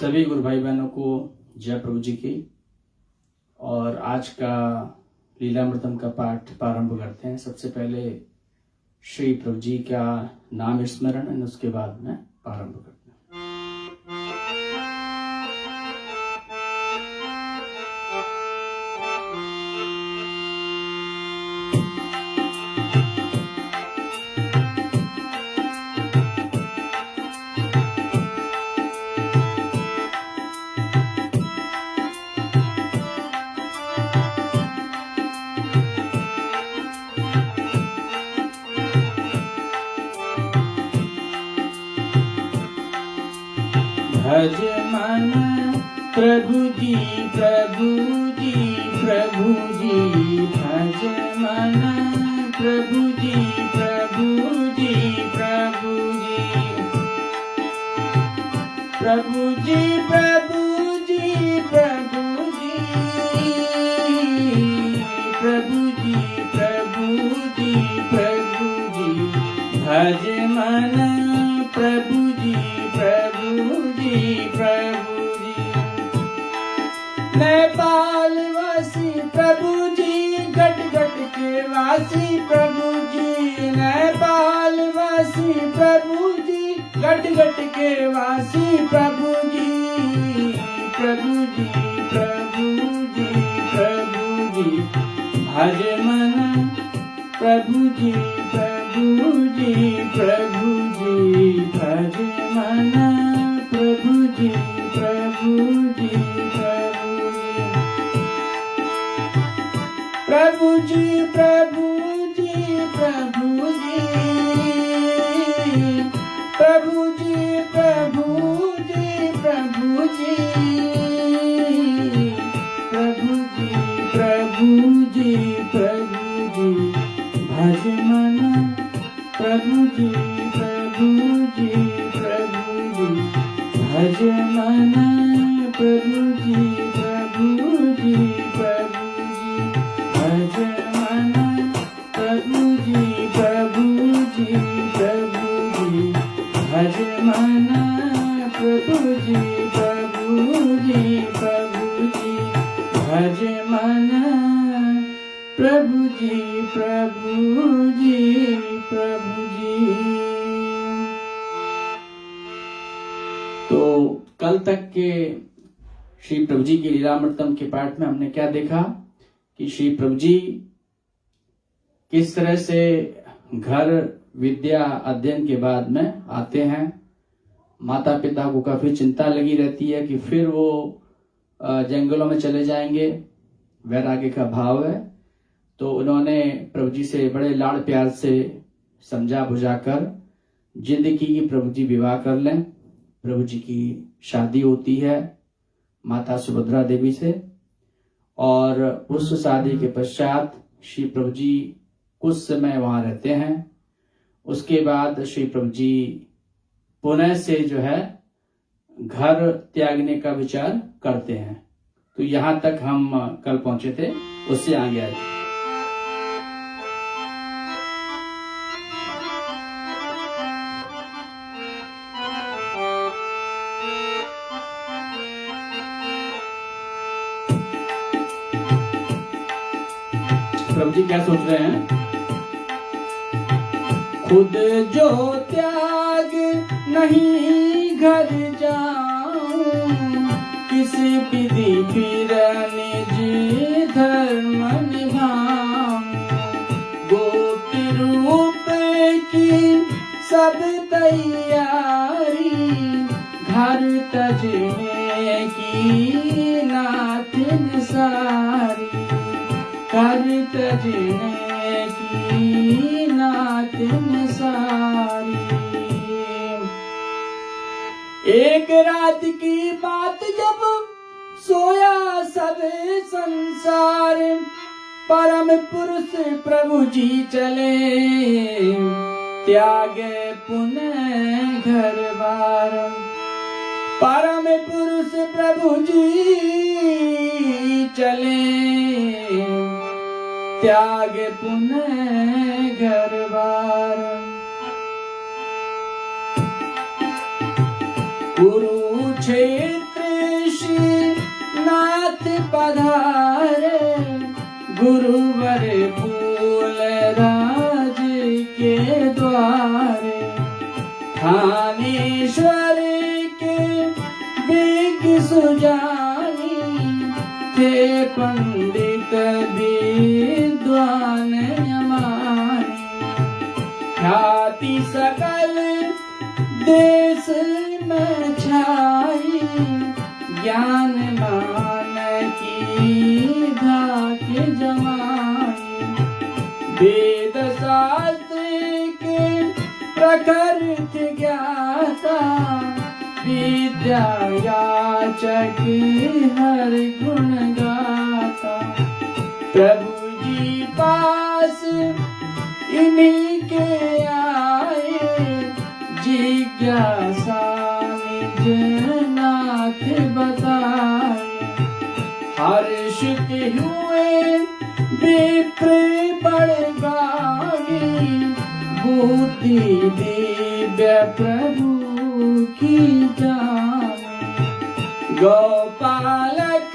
सभी गुरु भाई बहनों को जय प्रभु जी की। और आज का लीलामृतम का पाठ प्रारंभ करते हैं। सबसे पहले श्री प्रभु जी का नाम स्मरण और उसके बाद में प्रारंभ करते हैं। भज मन प्रभु जी प्रभु जी प्रभु जी, भज मन प्रभु जी प्रभु जी प्रभु जी, प्रभु जी प्रभु जी प्रभु जी, प्रभु जी प्रभु जी प्रभु जी, भज मन प्रभु जी प्रभु जी प्रभु जी। नेपाल वासी प्रभु जी, गट गट के वासी प्रभु जी, नेपाल वासी प्रभु जी, गट गट के वासी प्रभु जी, प्रभु जी प्रभु जी प्रभु जी, भज मन प्रभु जी प्रभु जी प्रभु जी, भज मन प्रभु जी प्रभु जी प्रभु जी, प्रभु जी प्रभु जी प्रभु जी, प्रभु जी प्रभु जी प्रभु जी, प्रभु जी प्रभु जी प्रभु जी, भज मन प्रभु जी प्रभु जी प्रभु जी, भज मन प्रभु जी प्रभु जी प्रभु जी, भज मन प्रभु जी प्रभु जी प्रभु जी, भज मन प्रभु जी प्रभु जी प्रभु जी, भज मन प्रभु जी प्रभु जी प्रभु जी। तो कल तक के श्री प्रभु जी के लीलामृतम के पाठ में हमने क्या देखा कि श्री प्रभु जी किस तरह से घर विद्या अध्ययन के बाद में आते हैं। माता पिता को काफी चिंता लगी रहती है कि फिर वो जंगलों में चले जाएंगे, वैराग्य का भाव है। तो उन्होंने प्रभु जी से बड़े लाड़ प्यार से समझा बुझाकर जिंदगी की प्रभु जी विवाह कर लें। प्रभु जी की शादी होती है माता सुभद्रा देवी से, और उस शादी के पश्चात श्री प्रभु जी कुछ समय वहां रहते हैं। उसके बाद श्री प्रभु जी पुनः से जो है घर त्यागने का विचार करते हैं। तो यहां तक हम कल पहुंचे थे, उससे आगे आए। प्रभु जी क्या सोच रहे हैं? खुद जो त्याग नहीं घर जाऊं, किसी विधि फिर निज धर्म निभाऊं, गोप्य रूप की सब तैयारी, घर तजने की नाथिन सारी, घर तजने की नाथिन सारी। एक रात की बात जब सोया सब संसार, परम पुरुष प्रभु जी चले, त्यागे पुनः घर बार। परम पुरुष प्रभु जी चले, त्याग पुनः घर बार। कुरुक्षेत्र पधारे गुरुवर फूल राज के द्वारे। थानेश्वर के विज्ञ सुजानी थे पंडित विद्वान हमारे। ख्याति सकल देश में छाई ज्ञान मान की धाक जमाई। वेद शास्त्र के प्रखर ज्ञाता विद्या याचक हर गुण गाता। प्रभु जी पास इन्हीं के आए जिज्ञासा निज नाथ बताए। हर्षित हुए विप्र बड़ गावी बुद्धि दिव्य प्रभु की जाने। गौपालक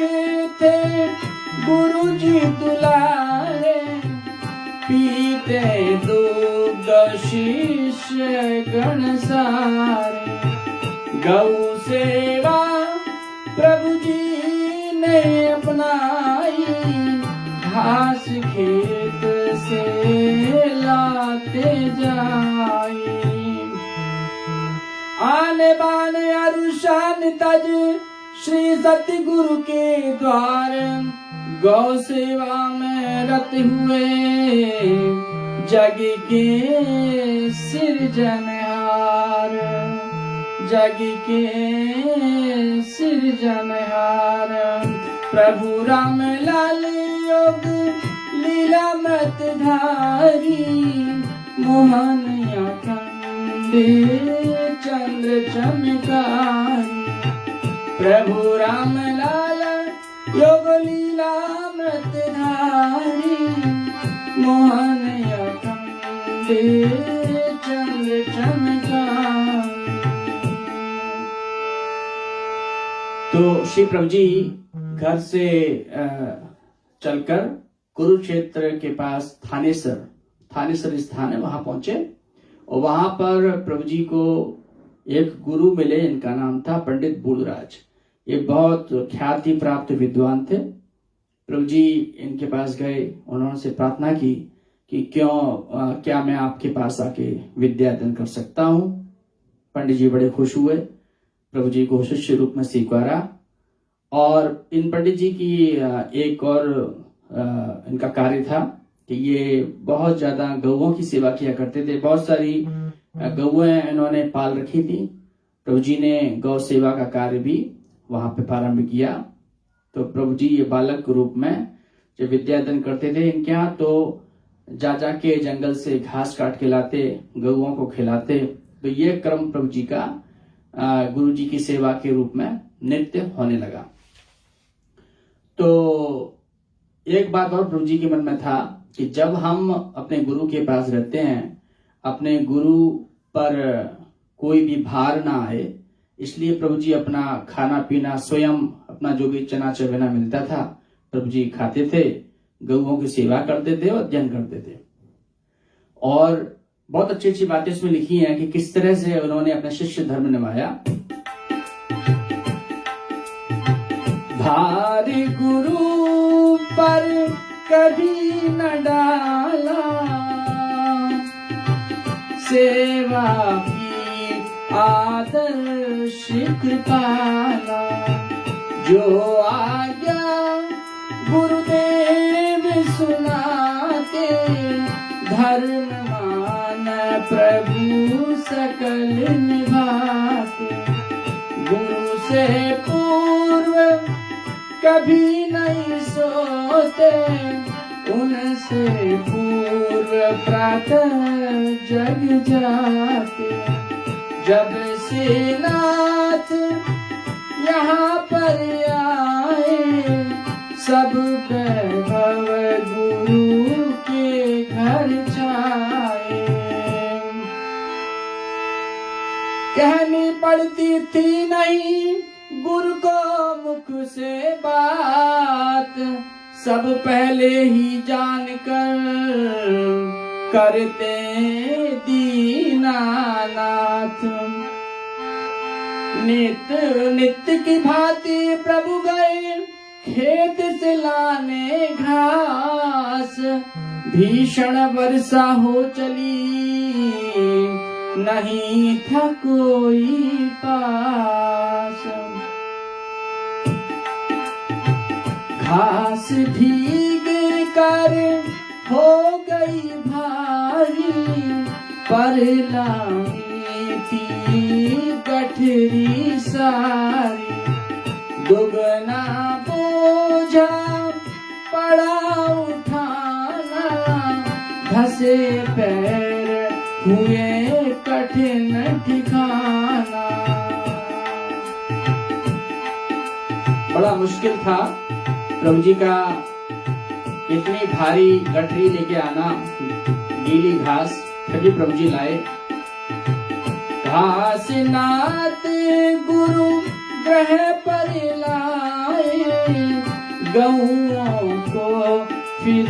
थे गुरु जी दुलारे पीते दुग्ध शिष्य गण सारे। गौ सेवा प्रभु जी ने अपनाई घास खेत से लाते जाई। आने बाने अरुषान तज श्री सतगुरु के द्वार गौ सेवा में रत हुए जग के सिरजनहार। जग के सिरजनहार प्रभु राम लाल योग लीला मत धारी। मोहन अखंड चंद्र चमकारी। प्रभु राम लाल योग लीला मत धारी। मोहन अखंड चंद्र चमकारी। तो श्री प्रभु जी घर से चलकर कुरुक्षेत्र के पास थानेसर स्थान है वहां पहुंचे और वहां पर प्रभु जी को एक गुरु मिले। इनका नाम था पंडित बूढ़राज। ये बहुत ख्याति प्राप्त विद्वान थे। प्रभु जी इनके पास गए, उन्होंने से प्रार्थना की कि क्या मैं आपके पास आके विद्या अध्ययन कर सकता हूँ। पंडित जी बड़े खुश हुए, प्रभु जी को शिष्य रूप में स्वीकारा। और इन पंडित जी की एक और इनका कार्य था कि ये बहुत ज्यादा गौओं की सेवा किया करते थे। बहुत सारी गौएं इन्होंने पाल रखी थी। प्रभु जी ने गौ सेवा का कार्य भी वहां पे प्रारंभ किया। तो प्रभु जी ये बालक के रूप में जब विद्या अध्ययन करते थे इनके यहाँ, तो जा के जंगल से घास काट के लाते, गौओं को खिलाते। तो ये क्रम प्रभु जी का गुरु जी की सेवा के रूप में नित्य होने लगा। तो एक बात और प्रभु जी के मन में था कि जब हम अपने गुरु के पास रहते हैं, अपने गुरु पर कोई भी भार ना आए, इसलिए प्रभु जी अपना खाना पीना स्वयं, अपना जो भी चना चबेना मिलता था प्रभु जी खाते थे, गौओं की सेवा करते थे और अध्ययन करते थे। और बहुत अच्छी अच्छी बातें इसमें लिखी हैं कि किस तरह से उन्होंने अपना शिष्य धर्म निभाया। भार गुरु पर कभी न डाला, सेवा की आदर्श कृपाला। जो आज्ञा गुरुदेव सुनाते, धर्म मान प्रभु सकल निभाते। गुरु से पूर्व कभी नहीं सोते, उनसे पूर्व प्रातः जग जाते। जब से नाथ यहाँ पर आए, सब वैभव गुरु के घर छाए। कहनी पड़ती थी नहीं गुरु को मुख से बात सब पहले ही जानकर करते दीनानाथ। नित्य नित्य की भांति प्रभु गए खेत से लाने घास, भीषण वर्षा हो चली नहीं था कोई पास। घास भीग कर हो गई भारी, पर लानी थी गठरी सारी। दुगना बोझा पड़ा उठाना, धसे पैर हुए कठिन ठिकाना। बड़ा मुश्किल था प्रभु जी का इतनी भारी गठरी लेके आना, गीली घास फिर भी प्रभु जी लाए। घास नाथ गुरु ग्रह पर लाए, गऊओं को फिर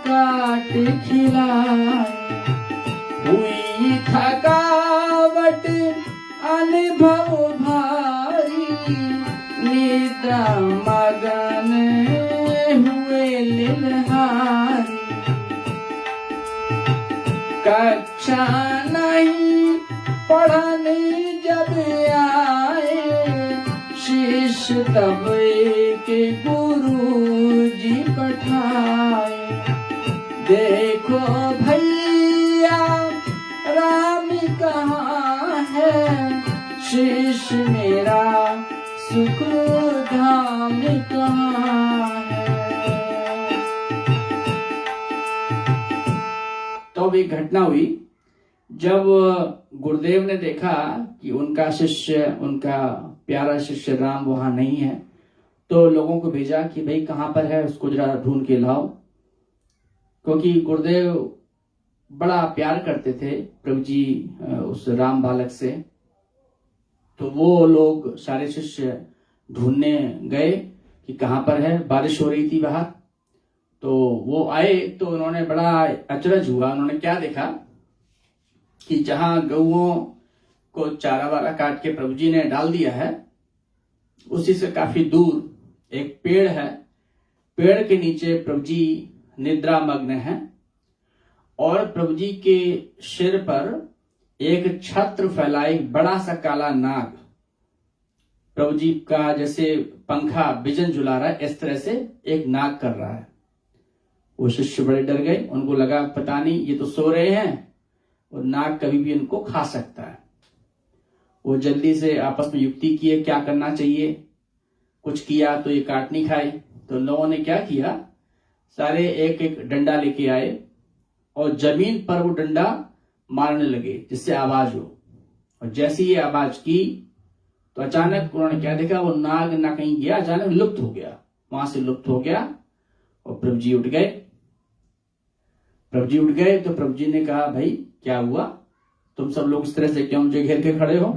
काट खिलाए। हुई थकावट अनुभव भारी, निद्रा मगन हुए लिलहारी। कक्षा नहीं पढ़ने जब आए, शिष्य तब के गुरु जी पठाए। देखो भैया राम कहाँ है, शिष्य मेरा सुख धाम कहाँ है। तो एक घटना हुई जब गुरुदेव ने देखा कि उनका शिष्य, उनका प्यारा शिष्य राम वहां नहीं है, तो लोगों को भेजा कि भाई कहाँ पर है, उसको जरा ढूंढ के लाओ। क्योंकि गुरुदेव बड़ा प्यार करते थे प्रभु जी उस राम बालक से। तो वो लोग सारे शिष्य ढूंढने गए कि कहाँ पर है। बारिश हो रही थी बाहर, तो वो आए तो उन्होंने बड़ा अचरज हुआ। उन्होंने क्या देखा कि जहां गऊओं को चारा वारा काट के प्रभु जी ने डाल दिया है, उसी से काफी दूर एक पेड़ है। पेड़ के नीचे प्रभु जी निद्रा मग्न है और प्रभु जी के सिर पर एक छत्र फैलाए बड़ा सा काला नाग प्रभु जी का जैसे पंखा बिजन झुला रहा है, इस तरह से एक नाग कर रहा है। वो शिष्य बड़े डर गए। उनको लगा पता नहीं ये तो सो रहे हैं और नाग कभी भी इनको खा सकता है। वो जल्दी से आपस में युक्ति किए क्या करना चाहिए। कुछ किया तो ये काट नहीं खाए। तो लोगों ने क्या किया, सारे एक एक डंडा लेके आए और जमीन पर वो डंडा मारने लगे जिससे आवाज हो। और जैसी ये आवाज की तो अचानक उन्होंने क्या देखा, वो नाग ना कहीं गया, अचानक लुप्त हो गया, वहां से लुप्त हो गया। और प्रभु जी उठ गए। प्रभु जी उठ गए तो प्रभु जी ने कहा भाई क्या हुआ, तुम सब लोग इस तरह से क्यों मुझे घेर के खड़े हो।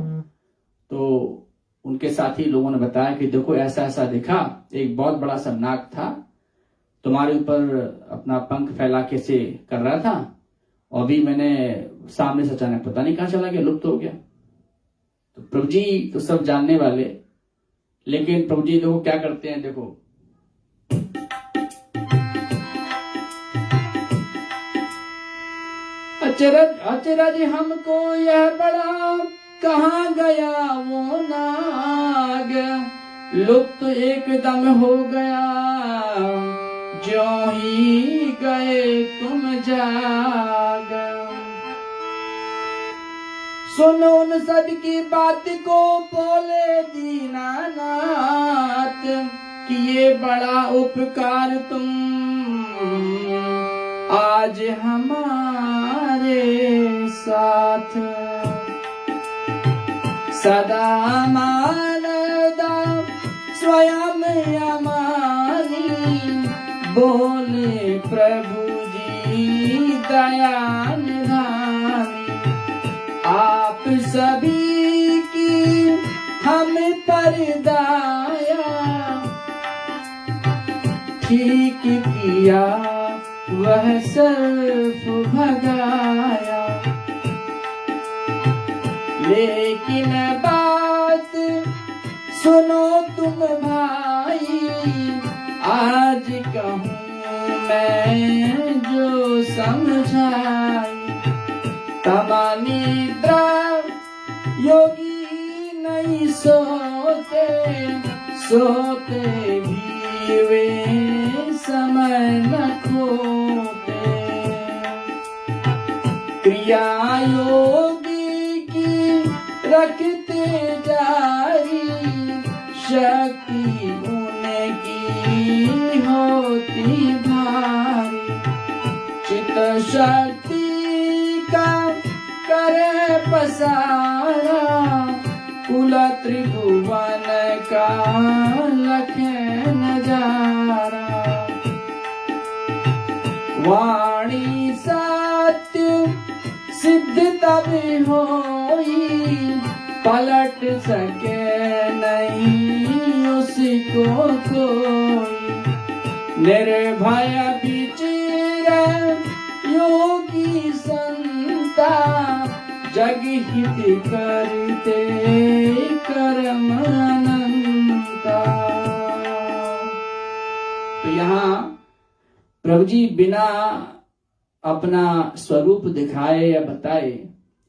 तो उनके साथी लोगों ने बताया कि देखो ऐसा ऐसा देखा, एक बहुत बड़ा सा नाग था, तुम्हारे ऊपर अपना पंख फैला के से कर रहा था, और अभी मैंने सामने से अचानक पता नहीं कहां चला गया, लुप्त हो गया। तो प्रभु जी तो सब जानने वाले, लेकिन प्रभु जी देखो क्या करते हैं, देखो अचरज अचरज हमको यह बड़ा, कहाँ गया वो नाग, लुप्त एकदम हो गया, ज्यों ही गए तुम जाग। सुनो उन सब की बात को बोले दीनानाथ, कि ये बड़ा उपकार तुम आज हमारे साथ। सदा मानदा स्वयं हमारी, बोले प्रभु जी दया निधानी। आप सभी की हम पर दाया, ठीक किया वह सर्फ भगाया। लेकिन बात सुनो तुम भाई, आज कहूँ मैं जो समझाई। तमानिद्रा योगी नहीं सोते, सोते भी वे समय न खोते। क्रिया योगी की रखते जारी, शक्ति उनकी होती भारी। चित शक्ति का करे पसारा, कुल त्रिभुवन का लखे नजारा। वाणी सत्य सिद्ध तब होई, पलट सके नहीं उसको कोई। निर्भय विचरे योगी संता, जग हित करते कर्म अनंता। तो यहाँ प्रभु जी बिना अपना स्वरूप दिखाए या बताए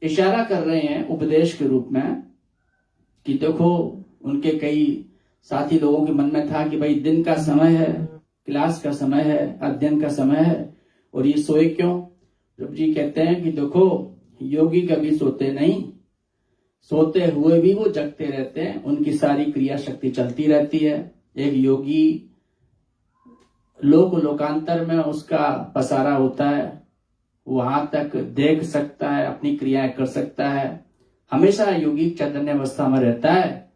इशारा कर रहे हैं उपदेश के रूप में कि देखो, उनके कई साथी लोगों के मन में था कि भाई दिन का समय है, क्लास का समय है, अध्ययन का समय है, और ये सोए क्यों। प्रभु जी कहते हैं कि देखो, योगी कभी सोते नहीं, सोते हुए भी वो जगते रहते हैं, उनकी सारी क्रिया शक्ति चलती रहती है। एक योगी लोकांतर में उसका पसारा होता है, वहां तक देख सकता है, अपनी क्रियाएं कर सकता है, हमेशा योगी चैतन्य अवस्था में रहता है।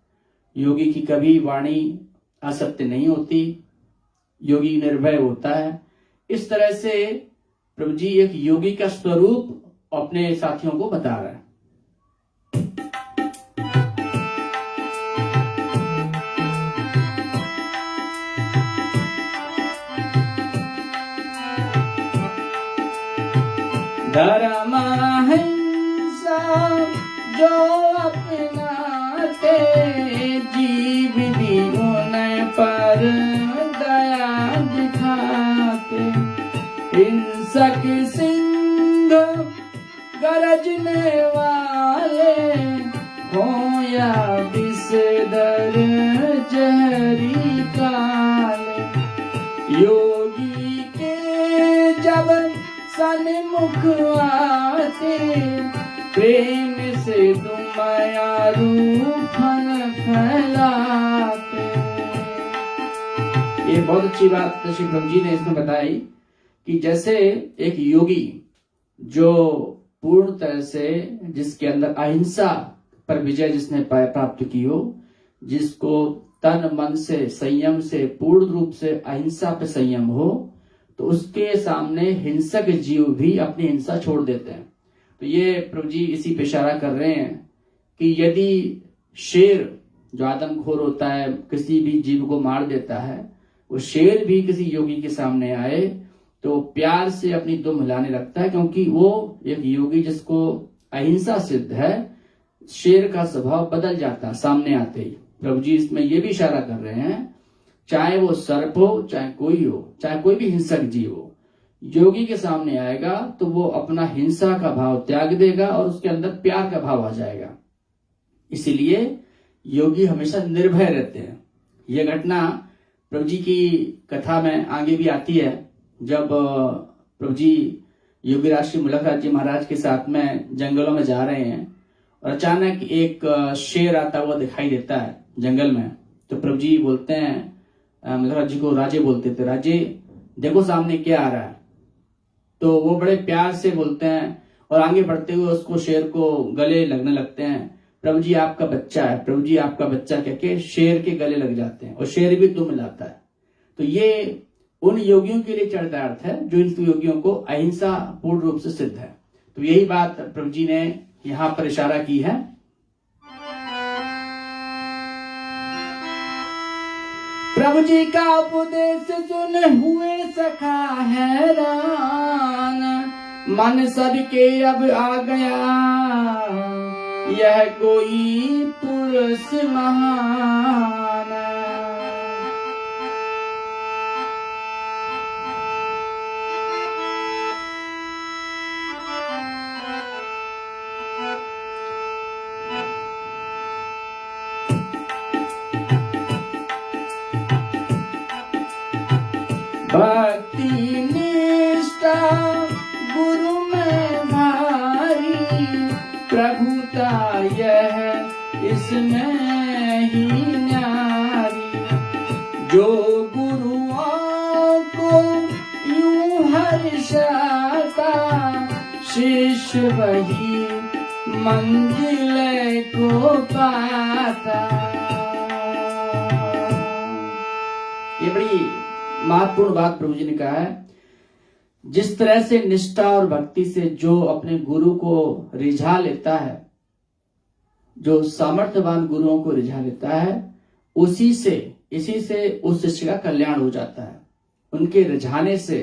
योगी की कभी वाणी असत्य नहीं होती, योगी निर्भय होता है। इस तरह से प्रभु जी एक योगी का स्वरूप अपने साथियों को बता रहा है। धर्म हिंसा जो अपनाते, जीव भी उन पर दया दिखाते। हिंसक सिंह गरजने वाले हों या विषधर जहरी काले। योगी के जब सन्मुख आते, प्रेम से तुम फन फैलाते। ये बहुत अच्छी बात श्री प्रभु जी ने इसमें बताई कि जैसे एक योगी जो पूर्ण तरह से, जिसके अंदर अहिंसा पर विजय जिसने प्राप्त की हो, जिसको तन मन से संयम से पूर्ण रूप से अहिंसा पे संयम हो, तो उसके सामने हिंसक जीव भी अपनी हिंसा छोड़ देते हैं। तो ये प्रभु जी इसी पे इशारा कर रहे हैं कि यदि शेर जो आदमखोर होता है, किसी भी जीव को मार देता है, वो शेर भी किसी योगी के सामने आए तो प्यार से अपनी दुम हिलाने लगता है, क्योंकि वो एक योगी जिसको अहिंसा सिद्ध है, शेर का स्वभाव बदल जाता है सामने आते ही। प्रभु जी इसमें ये भी इशारा कर रहे हैं, चाहे वो सर्प हो, चाहे कोई हो, चाहे कोई भी हिंसक जीव हो, योगी के सामने आएगा तो वो अपना हिंसा का भाव त्याग देगा और उसके अंदर प्यार का भाव आ जाएगा। इसीलिए योगी हमेशा निर्भय रहते हैं। यह घटना प्रभु जी की कथा में आगे भी आती है, जब प्रभु जी योगीराज श्री मुलकराज जी महाराज के साथ में जंगलों में जा रहे हैं और अचानक एक शेर आता हुआ दिखाई देता है जंगल में। तो प्रभु जी बोलते हैं, मुलकराज जी को राजे बोलते थे, राजे देखो सामने क्या आ रहा है। तो वो बड़े प्यार से बोलते हैं और आगे बढ़ते हुए उसको, शेर को गले लगने लगते हैं। प्रभु जी आपका बच्चा है, प्रभु जी आपका बच्चा कह के शेर के गले लग जाते हैं और शेर भी दुम मिलाता है। तो ये उन योगियों के लिए चरितार्थ है जो इन योगियों को अहिंसा पूर्ण रूप से सिद्ध है। तो यही बात प्रभु जी ने यहाँ पर इशारा की है। प्रभु जी का उपदेश सुन हुए सखा हैरान, मन सबके अब आ गया यह कोई पुरुष महान। भक्ति निष्ठा गुरु में भारी, प्रभुता यह इसमें ही न्यारी। जो गुरुओं को यूं हर्षाता, शिष्य वही मंजिल को पाता। ये बड़ी महत्वपूर्ण बात प्रभु जी ने कहा है। जिस तरह से निष्ठा और भक्ति से जो अपने गुरु को रिझा लेता है, जो सामर्थ्यवान गुरुओं को रिझा लेता है, इसी से उस शिष्य का कल्याण हो जाता है। उनके रिझाने से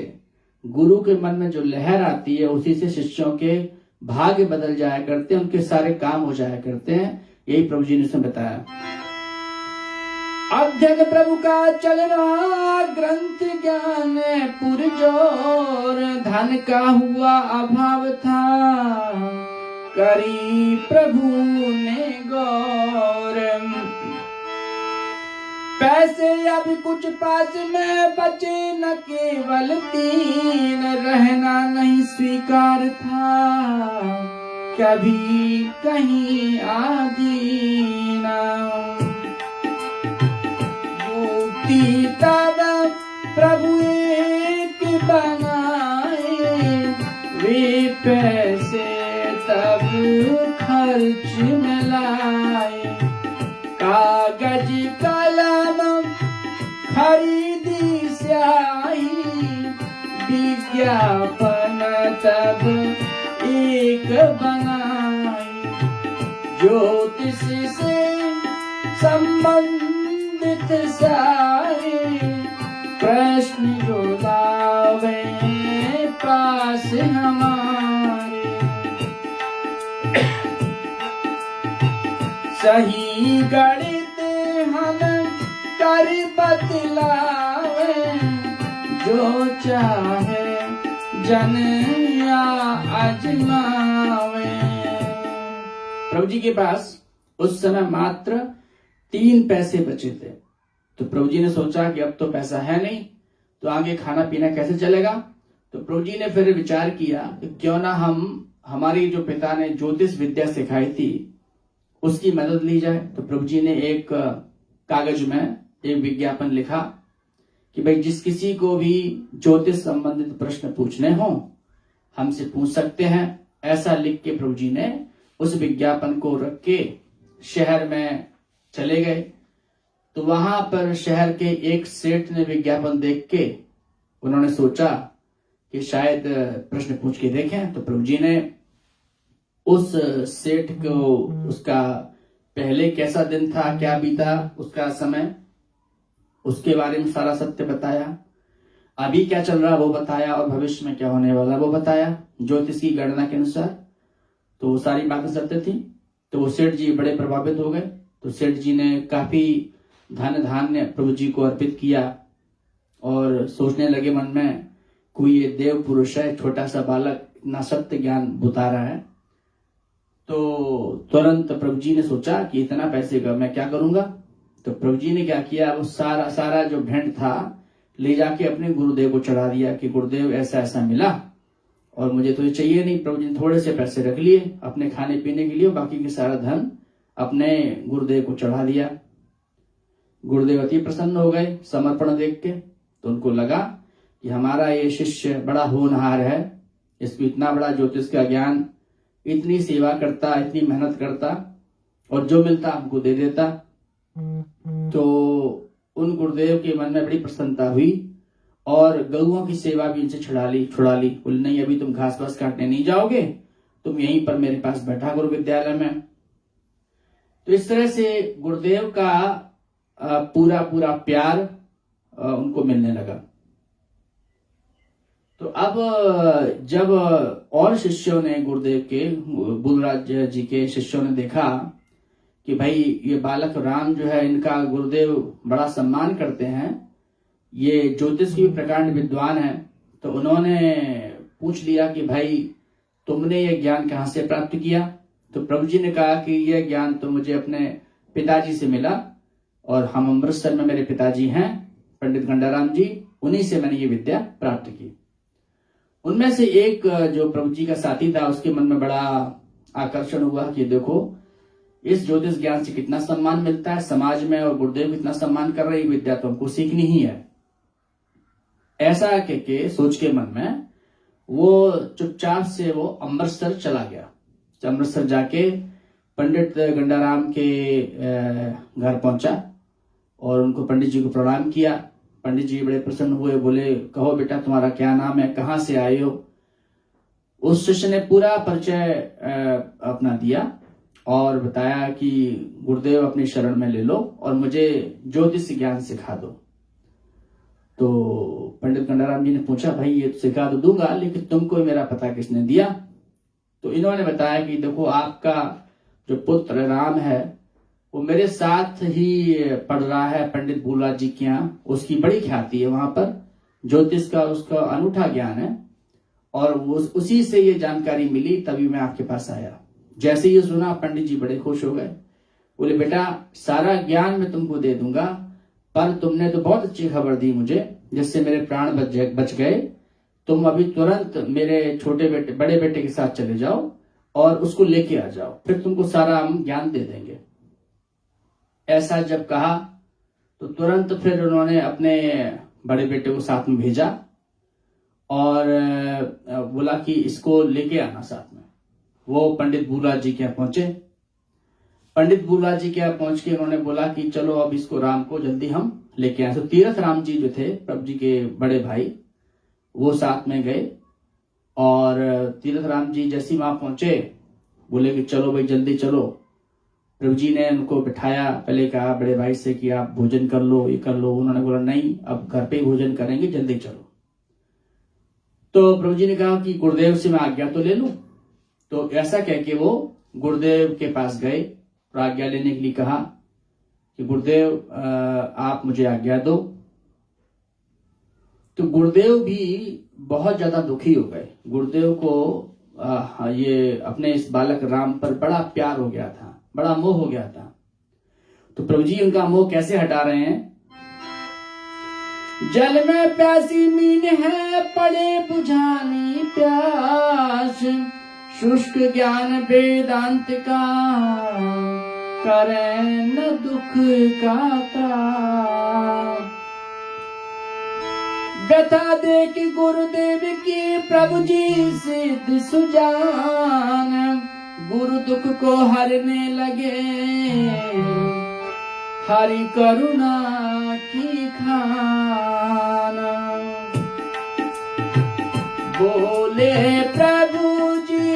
गुरु के मन में जो लहर आती है, उसी से शिष्यों के भाग्य बदल जाया करते हैं, उनके सारे काम हो जाया करते हैं। यही प्रभु जी ने उसमें बताया। अध्ययन प्रभु का चल रहा ग्रंथ ज्ञान पुरजोर, धन का हुआ अभाव था करी प्रभु ने गौर। पैसे अब कुछ पास में बचे न केवल 3, रहना नहीं स्वीकार था कभी कहीं आदीना। तब प्रभु एक बनाए, वे पैसे तब खर्च में लाए। कागज कलम खरीदी स्याही, विज्ञापन तब एक बनाई। ज्योतिष से संबंधित सारे प्रश्न जो लावे पास हमारे। सही गणित हम कर बतलावे, जो चाहे जन या आजमावे। प्रभु जी के पास उस समय मात्र 3 पैसे बचे थे। तो प्रभु जी ने सोचा कि अब तो पैसा है नहीं, तो आगे खाना पीना कैसे चलेगा। तो प्रभु जी ने फिर विचार किया कि क्यों ना हमारी जो पिता ने ज्योतिष विद्या सिखाई थी उसकी मदद ली जाए। तो प्रभु जी ने एक कागज में एक विज्ञापन लिखा कि भाई जिस किसी को भी ज्योतिष संबंधित प्रश्न पूछने हो हमसे पूछ सकते हैं। ऐसा लिख के प्रभु जी ने उस विज्ञापन को रख के शहर में चले गए। तो वहां पर शहर के एक सेठ ने विज्ञापन देख के उन्होंने सोचा कि शायद प्रश्न पूछ के देखें। तो प्रभु जी ने उस सेठ को उसका पहले कैसा दिन था, क्या बीता उसका समय, उसके बारे में सारा सत्य बताया। अभी क्या चल रहा वो बताया और भविष्य में क्या होने वाला वो बताया ज्योतिष की गणना के अनुसार। तो वो सारी बातें सत्य थी। तो वो सेठ जी बड़े प्रभावित हो गए। तो सेठ जी ने काफी धन धान्य प्रभु जी को अर्पित किया और सोचने लगे मन में कोई ये देव पुरुष है, छोटा सा बालक इतना सत्य ज्ञान बता रहा है। तो तुरंत प्रभु जी ने सोचा कि इतना पैसे का मैं क्या करूंगा। तो प्रभु जी ने क्या किया, वो सारा जो भेंट था ले जाके अपने गुरुदेव को चढ़ा दिया कि गुरुदेव ऐसा ऐसा मिला और मुझे तो ये चाहिए नहीं। प्रभु जी ने थोड़े से पैसे रख लिए अपने खाने पीने के लिए, बाकी के सारा धन अपने गुरुदेव को चढ़ा दिया। गुरुदेव अति प्रसन्न हो गए समर्पण देख के। तो उनको लगा कि हमारा ये शिष्य बड़ा होनहार है, इसको इतना बड़ा ज्योतिष का ज्ञान, इतनी सेवा करता, इतनी मेहनत करता और जो मिलता हमको दे देता। तो उन गुरुदेव के मन में बड़ी प्रसन्नता हुई और गौओं की सेवा भी इनसे छुड़ा ली। बोले नहीं, अभी तुम घास वास काटने नहीं जाओगे, तुम यहीं पर मेरे पास बैठा गुरु विद्यालय में। तो इस तरह से गुरुदेव का पूरा प्यार उनको मिलने लगा। तो अब जब और शिष्यों ने, गुरुदेव के, बुलराज जी के शिष्यों ने देखा कि भाई ये बालक राम जो है, इनका गुरुदेव बड़ा सम्मान करते हैं, ये ज्योतिष की प्रकांड विद्वान है, तो उन्होंने पूछ लिया कि भाई तुमने ये ज्ञान कहाँ से प्राप्त किया? तो प्रभु जी ने कहा कि यह ज्ञान तो मुझे अपने पिताजी से मिला, और हम अमृतसर में मेरे पिताजी हैं पंडित गंडाराम जी, उन्हीं से मैंने ये विद्या प्राप्त की। उनमें से एक जो प्रभु जी का साथी था, उसके मन में बड़ा आकर्षण हुआ कि देखो इस ज्योतिष ज्ञान से कितना सम्मान मिलता है समाज में, और गुरुदेव कितना सम्मान कर रहे, विद्या तो हमको सीखनी ही है। ऐसा कह के सोच के मन में वो चुपचाप से वो अमृतसर चला गया। अमृतसर जाके पंडित गंडाराम के घर पहुंचा और उनको पंडित जी को प्रणाम किया। पंडित जी बड़े प्रसन्न हुए, बोले कहो बेटा तुम्हारा क्या नाम है, कहाँ से आए हो? उस शिष्य ने पूरा परिचय अपना दिया और बताया कि गुरुदेव अपनी शरण में ले लो और मुझे ज्योतिष ज्ञान सिखा दो। तो पंडित गंडाराम जी ने पूछा, भाई ये तो सिखा तो दूंगा, लेकिन तुमको मेरा पता किसने दिया? तो इन्होंने बताया कि देखो आपका जो पुत्र राम है वो मेरे साथ ही पढ़ रहा है पंडित बुलराज जी के यहाँ, उसकी बड़ी ख्याति है वहां पर, ज्योतिष का उसका अनूठा ज्ञान है, और वो उसी से ये जानकारी मिली, तभी मैं आपके पास आया। जैसे ये सुना पंडित जी बड़े खुश हो गए, बोले बेटा सारा ज्ञान मैं तुमको दे दूंगा, पर तुमने तो बहुत अच्छी खबर दी मुझे जिससे मेरे प्राण बच गए। तुम अभी तुरंत मेरे छोटे बेटे, बड़े बेटे के साथ चले जाओ और उसको लेके आ जाओ, फिर तुमको सारा हम ज्ञान दे देंगे। ऐसा जब कहा तो तुरंत फिर उन्होंने अपने बड़े बेटे को साथ में भेजा और बोला कि इसको लेके आना साथ में। वो पंडित बुलराज जी के यहाँ पहुंचे। पंडित बुलराज जी के यहाँ पहुंच के उन्होंने बोला कि चलो अब इसको राम को जल्दी हम लेके आए। तो तीरथ राम जी जो थे प्रभु जी के बड़े भाई, वो साथ में गए और तीरथ राम जी जैसे वहां पहुंचे बोले कि चलो भाई जल्दी चलो। प्रभु जी ने उनको बिठाया, पहले कहा बड़े भाई से कि आप भोजन कर लो, ये कर लो। उन्होंने बोला नहीं, अब घर पे ही भोजन करेंगे, जल्दी चलो। तो प्रभु जी ने कहा कि गुरुदेव से मैं आज्ञा तो ले लूं। तो ऐसा कह के वो गुरुदेव के पास गए और आज्ञा लेने के लिए कहा कि गुरुदेव आप मुझे आज्ञा दो। तो गुरुदेव भी बहुत ज्यादा दुखी हो गए। गुरुदेव को ये अपने इस बालक राम पर बड़ा प्यार हो गया था, बड़ा मोह हो गया था। तो प्रभु जी उनका मोह कैसे हटा रहे हैं? जल में प्यासी मीन है, पड़े बुझानी प्यास, शुष्क ज्ञान वेदांत का, करे न दुख का त्रास। व्यथा देख गुरुदेव की प्रभु जी सिद्ध सुजान, गुरु दुख को हरने लगे, हरि करुणा की खाना। बोले प्रभु जी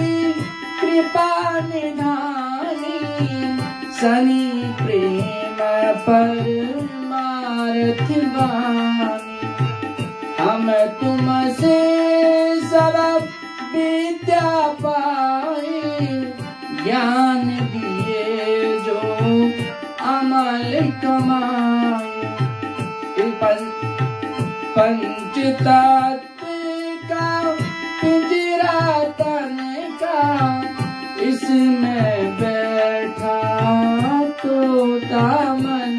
कृपा निधानी, सनी प्रेम परमार्थ वाणी। हम तुमसे सब विद्या पाए, ज्ञान दिए जो अमल कमाए। पंच तत्व का पिंजरा तन का, इसमें बैठा तोता मन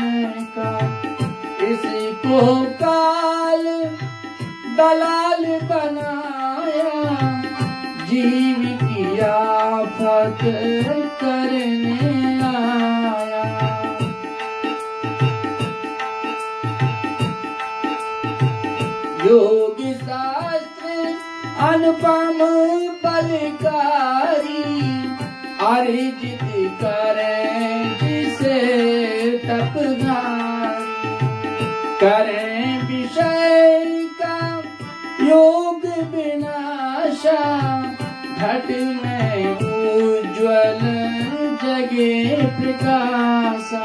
का। इसको काल दलाल बनाया, जीव की आफत करने आया। योग शास्त्र अनुपम बलकारी, अर्जित करे जिसे तपधारी। करे विषय का योग विनाशा, घट में उज्ज्वल जगे प्रकाशा।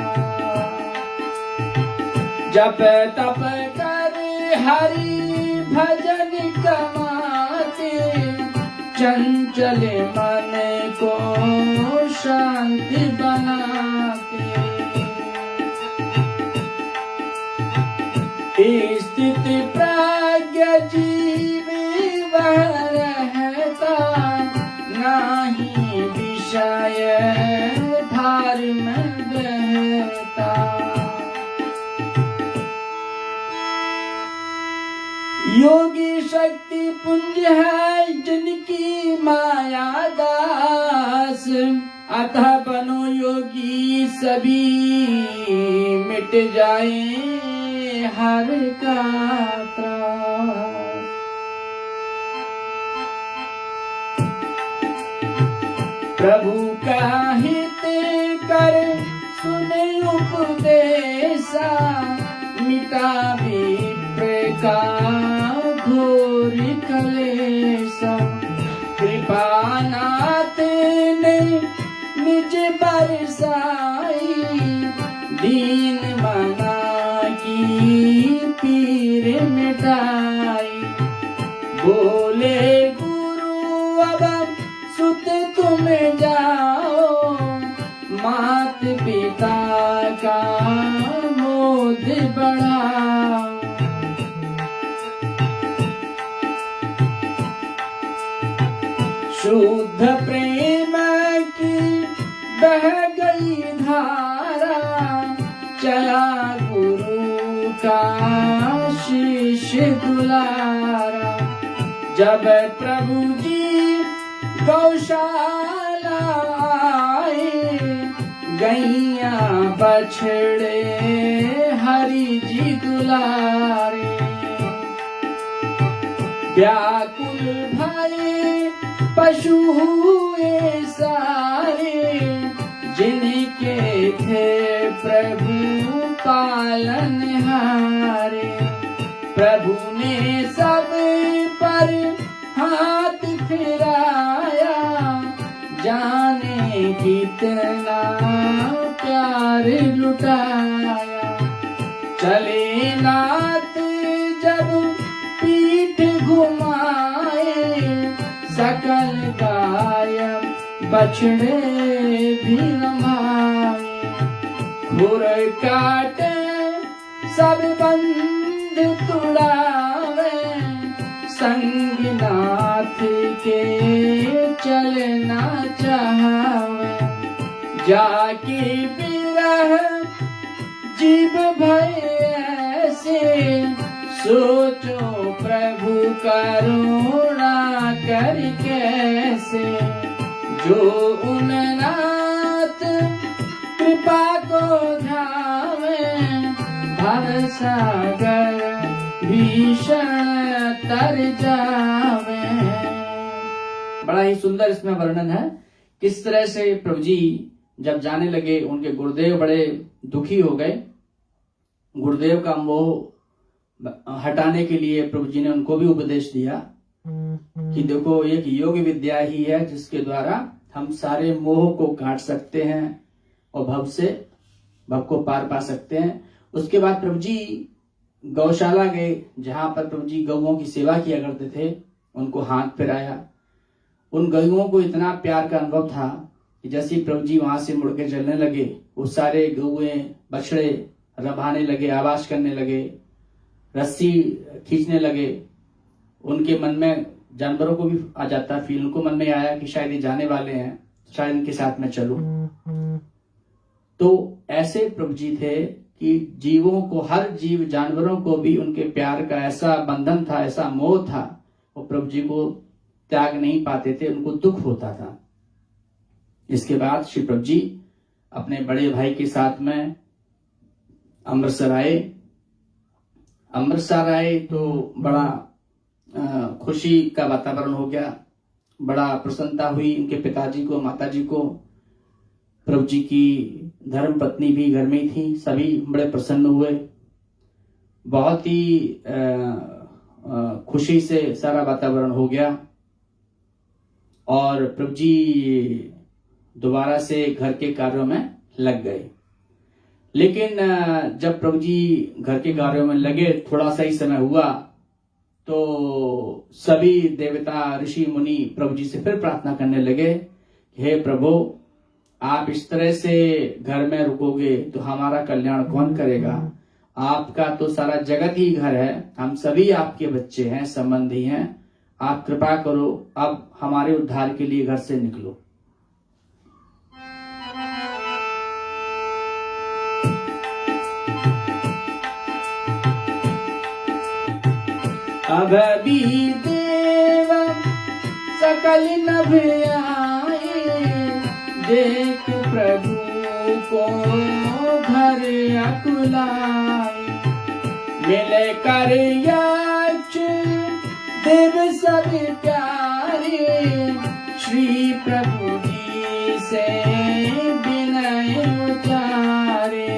जप तप कर हरि भजन कमाते, चंचल मन को शांति बनाते। स्थिति प्राज्ञ जीव वह रहता, नाही विषय धार में बहता। योगी शक्ति पुंज है जिनकी माया दास, अतः बनो योगी सभी मिट जाए हर का त्रास। प्रभु का हित कर सुने उपदेशा, मिटा विप्र का घोर कलेशा। कृपानाथ ने निज बरसाई, दीन मना की पीर मिटाई। बोले गुरु अब सुत तुम जाओ, मात पिता का मोद बढ़ाओ। शुद्ध प्रेम की बह गई धारा, चला गुरु का शिष्य दुलारा। जब प्रभु जी गौशाला आए, गैया बछड़े हरि जी दुलारे। व्याकुल भये पशु हुए सारे, जिनके थे प्रभु पालनहारे। प्रभु ने सब पर हाथ फिराया, जाने कितना प्यार लुटाया। चले नाथ जब पीठ घुमाए, सकल गाय बछड़े भी रमाए। खुर काटे सब बंध तुड़ावे, संग नाथ के चलना चाहवे। जाके बिरह जीव भय ऐसे, सोचो प्रभु करुणा कर कैसे। जो उन नाथ कृपा को ध्यावे, भव सागर भीषण तर जावे। बड़ा ही सुंदर इसमें वर्णन है, किस तरह से प्रभु जी जब जाने लगे, उनके गुरुदेव बड़े दुखी हो गए। गुरुदेव का मोह हटाने के लिए प्रभु जी ने उनको भी उपदेश दिया कि देखो, एक योग विद्या ही है जिसके द्वारा हम सारे मोह को काट सकते हैं और भव को पार पा सकते हैं। उसके बाद प्रभु जी गौशाला गए, जहां पर प्रभु जी गौओं की सेवा किया करते थे। उनको हाथ फिराया। उन गौओं को इतना प्यार का अनुभव था कि जैसे प्रभु जी वहां से मुड़ के चलने लगे, वो सारे गौएं बछड़े रभाने लगे, आवाज करने लगे, रस्सी खींचने लगे। उनके मन में, जानवरों को भी आ जाता फील, उनको मन में आया कि शायद ये जाने वाले हैं, शायद इनके साथ में चलूं। तो ऐसे प्रभु जी थे कि जीवों को, हर जीव जानवरों को भी उनके प्यार का ऐसा बंधन था, ऐसा मोह था, वो प्रभु जी को त्याग नहीं पाते थे, उनको दुख होता था। इसके बाद श्री प्रभु जी अपने बड़े भाई के साथ में अमृतसर आए। अमृतसर आए तो बड़ा खुशी का वातावरण हो गया, बड़ा प्रसन्नता हुई इनके पिताजी को, माताजी को। प्रभु जी की धर्म पत्नी भी घर में ही थी, सभी बड़े प्रसन्न हुए। बहुत ही खुशी से सारा वातावरण हो गया और प्रभु जी दोबारा से घर के कार्यों में लग गए। लेकिन जब प्रभु जी घर के कार्यों में लगे, थोड़ा सा ही समय हुआ तो सभी देवता ऋषि मुनि प्रभु जी से फिर प्रार्थना करने लगे, हे प्रभु, आप इस तरह से घर में रुकोगे तो हमारा कल्याण कौन करेगा? आपका तो सारा जगत ही घर है, हम सभी आपके बच्चे हैं, संबंधी हैं, आप कृपा करो, अब हमारे उद्धार के लिए घर से निकलो। अब भी देव सकल नभ आए, देख प्रभु को घर अकुलाए। मिले कर यक्ष देव सब प्यारे, श्री प्रभु जी से विनय उचारे।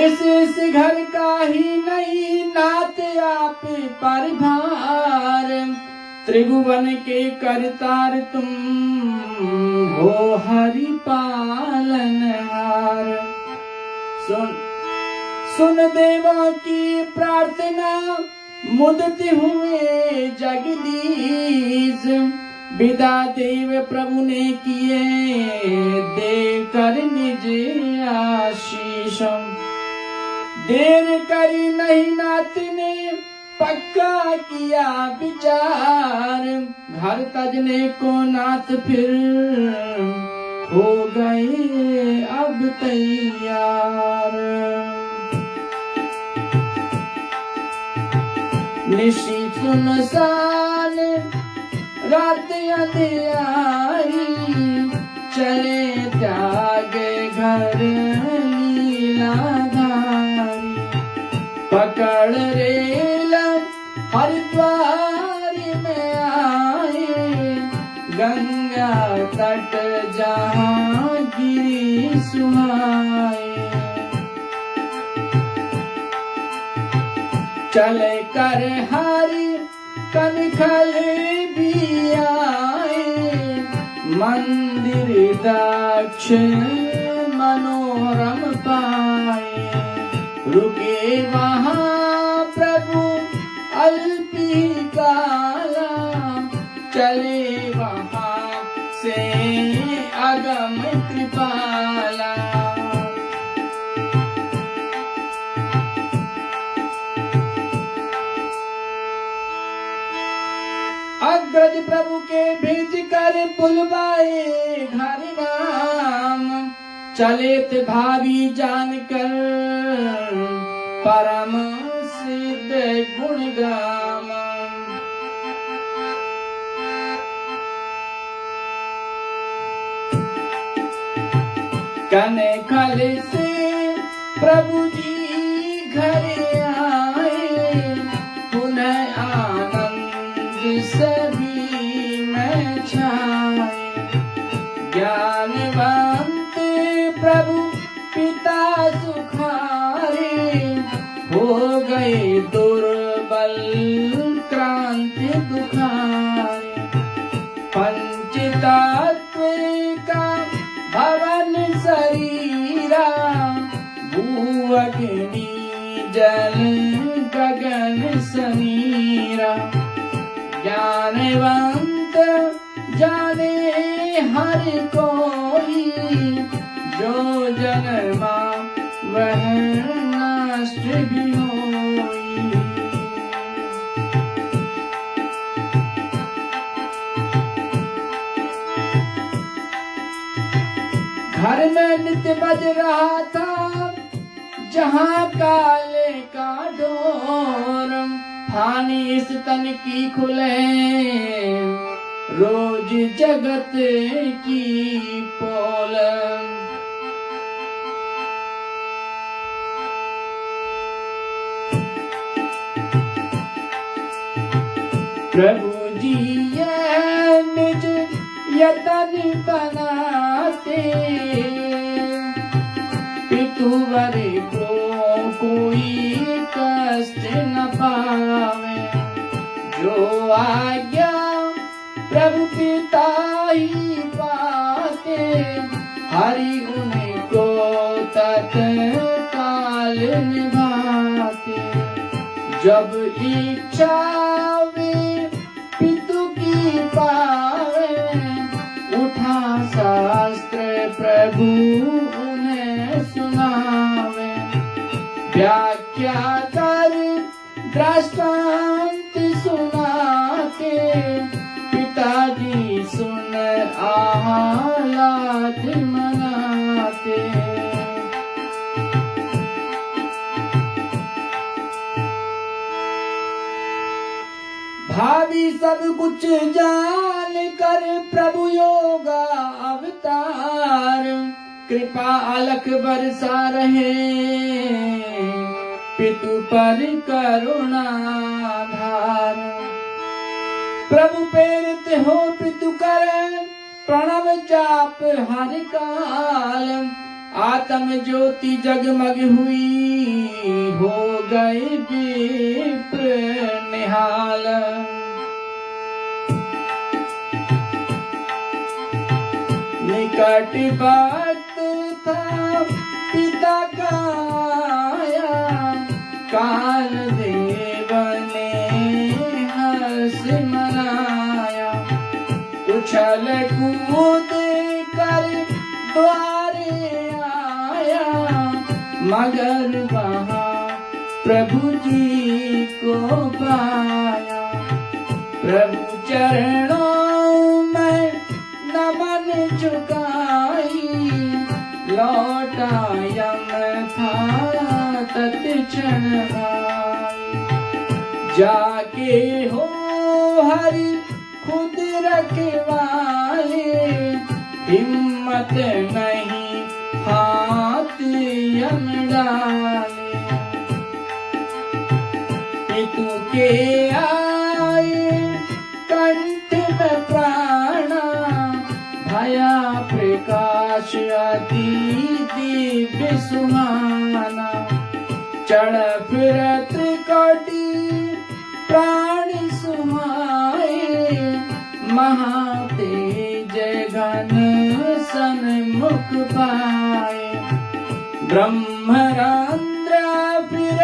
इस घर का ही नहीं नाथ आप पर भार, त्रिभुवन के करतार तुम हो हरि पालनहार। सुन देवों की प्रार्थना, मुदित हुए जगदीश। विदा देव प्रभु ने किए, देकर निज आशीष। देर करी नहीं नाथ ने, पक्का किया विचार। घर तजने को नाथ फिर हो गए अब तैयार। निशी सुनसान रात अंधियारी, चले त्यागे घर लीलाधारी। पकड़ रेल हरिद्वार में आए, गंगा तट जहाँ गिरी सुहाए। चले कर हरि कनखल भी आए, मंदिर दक्ष मनोरम पाए। रुके वहाँ प्रभु अल्पी काला, चले वहाँ से अगम कृपाला। अग्रज प्रभु के भेज कर बुलवाए घर राम, चलित भावी जानकर परम सिद्ध गुणगाम। कनखल से प्रभु जी घर आए, पुनः आनंद सभी में छाए। ज्ञानवंत प्रभु पिता सुखारे, हो गए दुर्बल क्रांति दुखारे। पंचतत्व का भवन शरीरा, भू अग्नि जल गगन समीरा। ज्ञानवंत जाने हर कोई, जो जन्मा वह नष्ट भी होई। घर में नित्य बज रहा था जहाँ काले का डोर, फानी इस तन की खुले रोज जगत की पोल। प्रभु जी ये निज यतन बनाते, पितुवर को कोई कष्ट न पावे। जो आज्ञा प्रभु पिता ही पाते, हरि उनको निभाते। जब इच्छा वे पितु की पावे, उठा शास्त्र प्रभु उन्हें सुनावे। व्याख्या कर दृष्टांत सुनाते, पिताजी सुन आह्लाद मनाते। भावी सब कुछ जान कर प्रभु योगा अवतार, कृपा अलख बरसा रहे पितु पर करुणा धार। प्रभु प्रेरित हो पितु कर प्रणव जाप हर काल, आत्म ज्योति जगमग हुई हो गए विप्र निहाल। निकट वक्त था पिता का आया, काल देव ने हर्ष मनाया। उछल कूद कर द्वारे आया, मगर वहाँ प्रभु जी को पाया। प्रभु चरणों में नमन झुकाई, लौटा यम था तत्क्षण भाई। जाके हो हरि खुद रखवाले, हिम्मत नहीं हाथ यम डाले। पितु के आए कंठ में प्राणा, भया प्रकाश अति दिव्य सुहाना। चढ़ फिरत कोटि प्राण सुहाए, महातेज घन सन्मुख पाए। ब्रह्मरंध्र फिर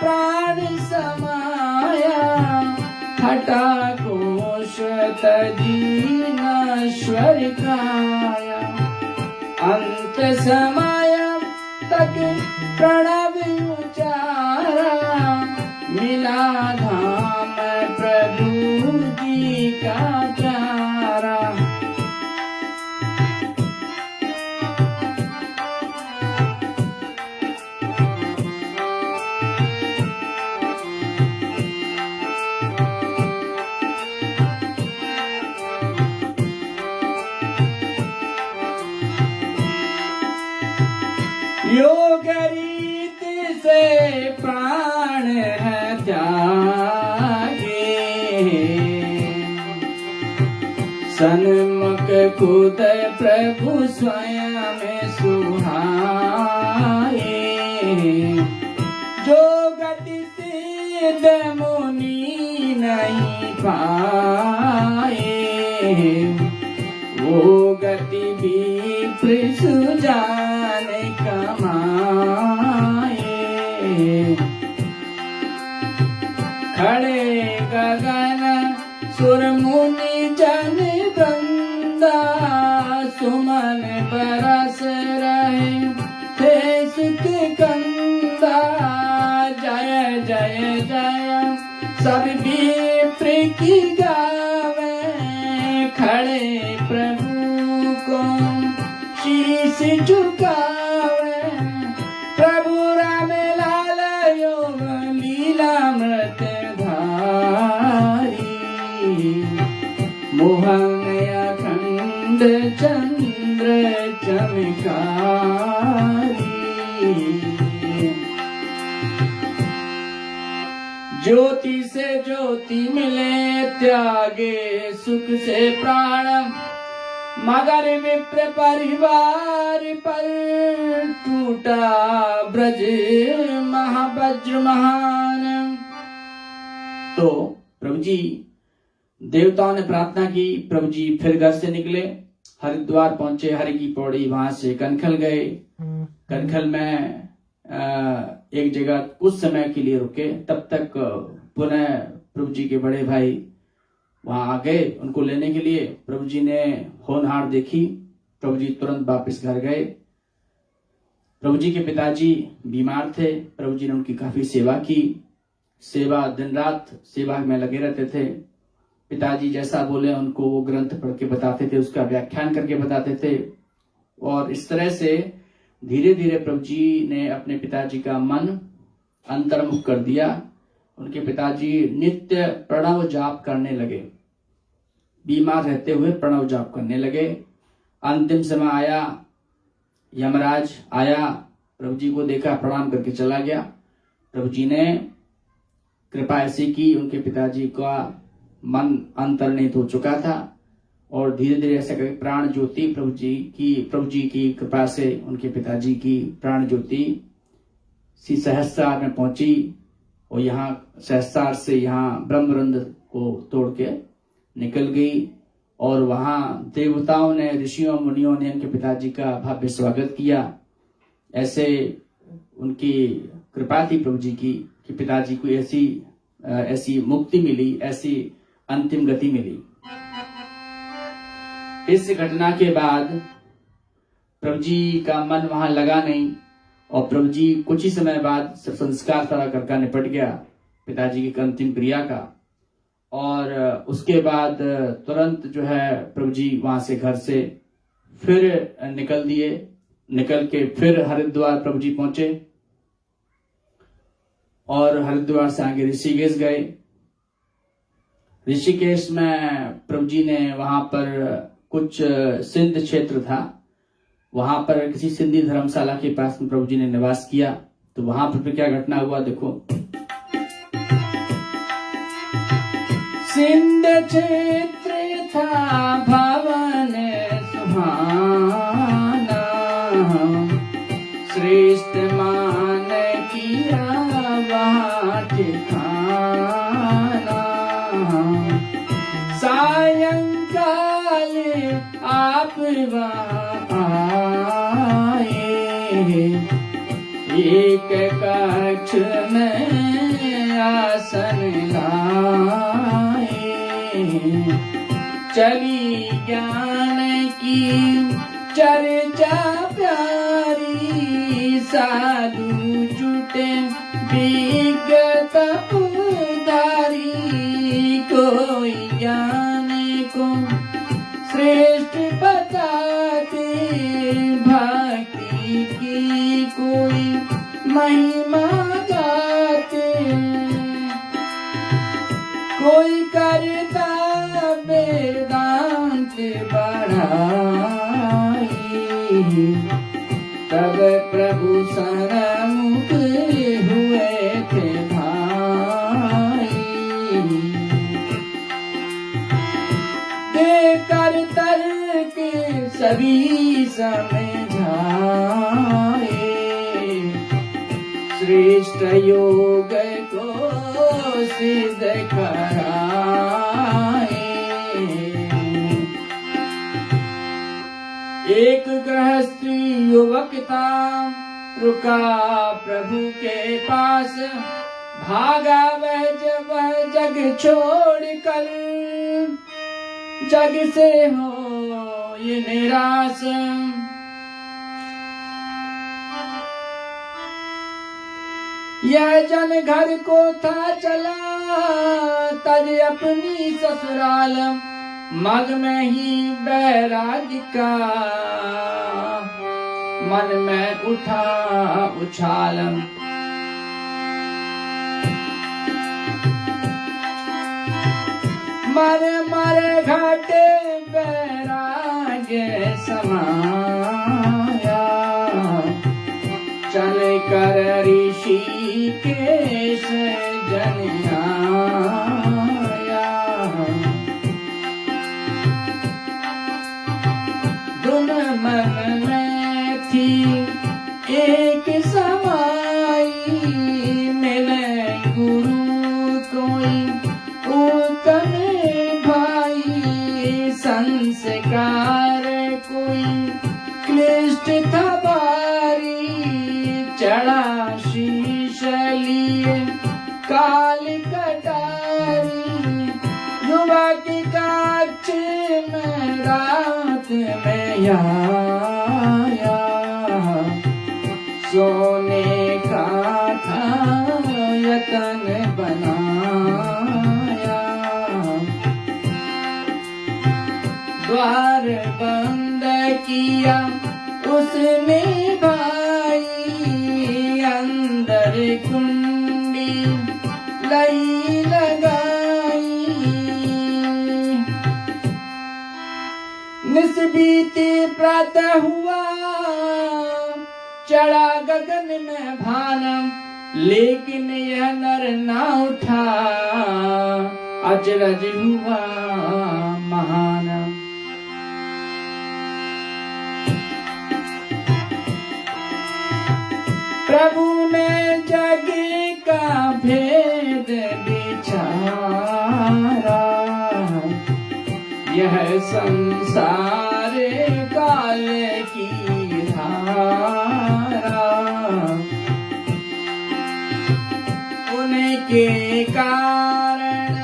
प्राण समाया, हटा कोश तजी नश्वर काया। अंत समय तक प्रणव उचारा, मिला धाम प्रभु जी का प्यारा। योग रीत से प्राण है त्यागे, सन्मुख खुद प्रभु स्वयं सुहाए। जो गति सिद्ध मुनि नहीं पाए, वो गति भी सुजान कमाए। खड़े गगन सुर मुनि जन वृंदा, सुमन बरस रहे थे सुख कंदा। जय जय जय सब विप्र की गावे, खड़े प्रभु को शीश झुकावे। प्रभु राम लाल योग लीलामृत धारी, मोहन अखंड चंद्र चमकारी। ज्योति से ज्योति मिले त्यागे सुख से प्राण, मगर विप्र परिवार पर टूटा ब्रज महावज्र महान। तो प्रभु जी देवताओं ने प्रार्थना की, प्रभु जी फिर घर से निकले, हरिद्वार पहुंचे, हरि की पौड़ी, वहां से कनखल गए। कनखल में एक जगह कुछ समय के लिए रुके। तब तक पुनः प्रभु जी के बड़े भाई वहां आ गए उनको लेने के लिए। प्रभु जी ने होनहार देखी, प्रभु जी तुरंत वापस घर गए। प्रभु जी के पिताजी बीमार थे, प्रभु जी ने उनकी काफी सेवा की। सेवा, दिन रात सेवा में लगे रहते थे। पिताजी जैसा बोले उनको वो ग्रंथ पढ़ के बताते थे, उसका व्याख्यान करके बताते थे। और इस तरह से धीरे धीरे प्रभु जी ने अपने पिताजी का मन अंतर्मुख कर दिया। उनके पिताजी नित्य प्रणव जाप करने लगे, बीमार रहते हुए प्रणव जाप करने लगे। अंतिम समय आया, यमराज आया, प्रभु जी को देखा, प्रणाम करके चला गया। प्रभु जी ने कृपा ऐसी की, उनके पिताजी का मन अंतर्निहित हो चुका था और धीरे धीरे ऐसा करके प्राण ज्योति प्रभु जी की कृपा से उनके पिताजी की प्राण ज्योति सहस्त्रार में पहुंची और यहाँ सहस्त्रार से यहाँ ब्रह्मरंध को तोड़ के निकल गई। और वहां देवताओं ने, ऋषियों मुनियों ने उनके पिताजी का भव्य स्वागत किया। ऐसे उनकी कृपा थी प्रभु जी की कि पिताजी को ऐसी मुक्ति मिली, ऐसी अंतिम गति मिली। इस घटना के बाद प्रभु जी का मन वहां लगा नहीं और प्रभु जी कुछ ही समय बाद संस्कार सारा करके निपट गया पिताजी की अंतिम क्रिया का। और उसके बाद तुरंत जो है प्रभु जी वहां से घर से फिर निकल के फिर हरिद्वार प्रभु जी पहुंचे और हरिद्वार से आगे ऋषिकेश गए। ऋषिकेश में प्रभु जी ने वहां पर कुछ सिंध क्षेत्र था, वहां पर किसी सिंधी धर्मशाला के पास में प्रभु जी ने निवास किया। तो वहां पर क्या घटना हुआ देखो। सिंध क्षेत्र था भवन सुहाना, श्रेष्ठ मान किया वहाँ ठिकाना। सायंकाल आप वहाँ आए, एक कक्ष में आसन लाए। चली ज्ञान की चर्चा प्यारी, साधु जुटे विगत उधारी। कोई ज्ञान को श्रेष्ठ बताते, भक्ति की कोई महिमा गाते। कोई करता वेदांत बढ़ाई, तब प्रभु सन्मुख हुए थे भाई। देकर तर्क सभी समझाए, श्रेष्ठ योग को सिद्ध कराए। एक गृहस्थी युवक था, रुका प्रभु के पास। भागा वह जग छोड़ कर, जग से हो ये निराश। यह जन घर को था चला, तज अपनी ससुराल। मग में ही बैराग का मन में उठा उछाल। मर मर घाटे बैराग समाया, चल कर ऋषिकेश जन आया। धुन मन में थी एक समाई, मिले गुरु कोई उत्तम भाई। संस्कार कोई क्लिष्ट था भारी, चढ़ा आया, सोने का था यतन बनाया, द्वार बंद किया उसने भाई, अंदर कुंडी लई लगाई, निस्बीती प्रातः हुआ चढ़ा गगन में भानम, लेकिन यह नर ना उठा, अचरज हुआ महान। प्रभु ने जग का भेद विचारा, यह संसार काल की धारा, उनके कारण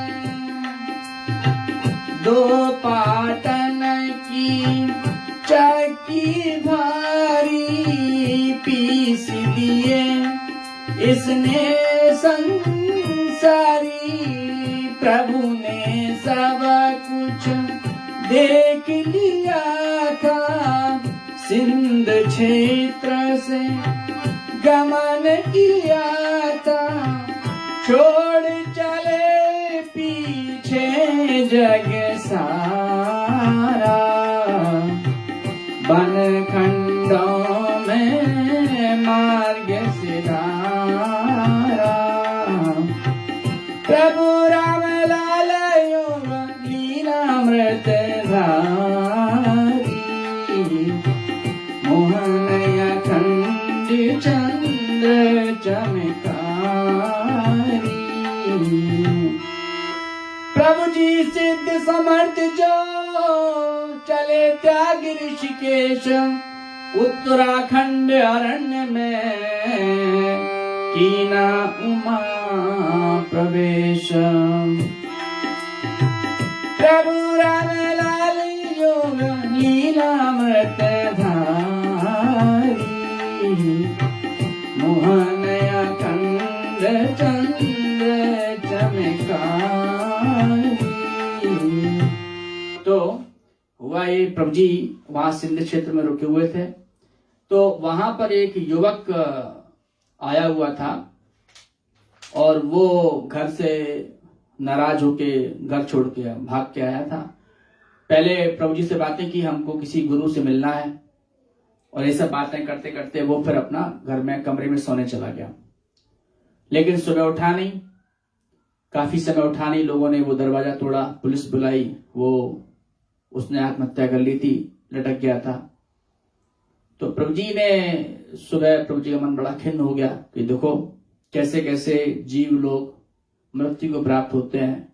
दो पाटन की चक्की भारी, पीस दिए इसने संसारी, प्रभु ने सब कुछ देख लिया था, सिंध क्षेत्र से गमन किया था, छोड़ चले पीछे जग सारा, वन खंडों में मार्ग सिधारा, प्रभु राम लाल योग लीलामृत धारी, मोहन अखंड चंद्र चमकारी, प्रभु जी सिद्ध समर्थ जो चले त्याग ऋषिकेश, उत्तराखंड अरण्य में कीना उमा प्रवेश, प्रभु राम लाल योग लीलामृत धारी, मोहन अखंड चंद्र चमकारी। तो हुआ ये, प्रभु जी वहां सिंध क्षेत्र में रुके हुए थे, तो वहां पर एक युवक आया हुआ था और वो घर से नाराज होके घर छोड़ के भाग के आया था। पहले प्रभु जी से बातें की, हमको किसी गुरु से मिलना है, और ये सब बातें करते करते वो फिर अपना घर में कमरे में सोने चला गया, लेकिन सुबह उठा नहीं, काफी समय उठा नहीं, लोगों ने वो दरवाजा तोड़ा, पुलिस बुलाई, वो उसने आत्महत्या कर ली थी, लटक गया था। तो प्रभु जी ने सुबह, प्रभु जी का मन बड़ा खिन्न हो गया कि देखो कैसे कैसे जीव लोग मृत्यु को प्राप्त होते हैं,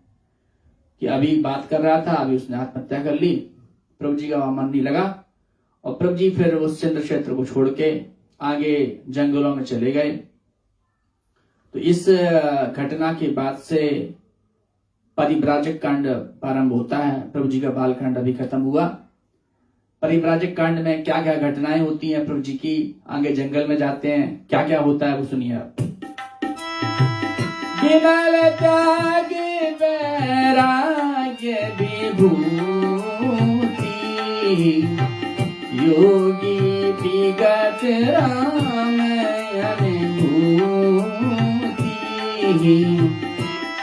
कि अभी बात कर रहा था, अभी उसने आत्महत्या कर ली। प्रभु जी का मन नहीं लगा और प्रभु जी फिर उस सिंध क्षेत्र को छोड़ के आगे जंगलों में चले गए। तो इस घटना के बाद से परिव्राजक कांड प्रारंभ होता है। प्रभु जी का बाल कांड अभी खत्म हुआ। परिव्राजक कांड में क्या क्या घटनाएं होती हैं प्रभु जी की, आगे जंगल में जाते हैं, क्या क्या होता है वो सुनिए आप। विमल त्याग वैराग्य विभूति, योगी विगत राम अनुभूति,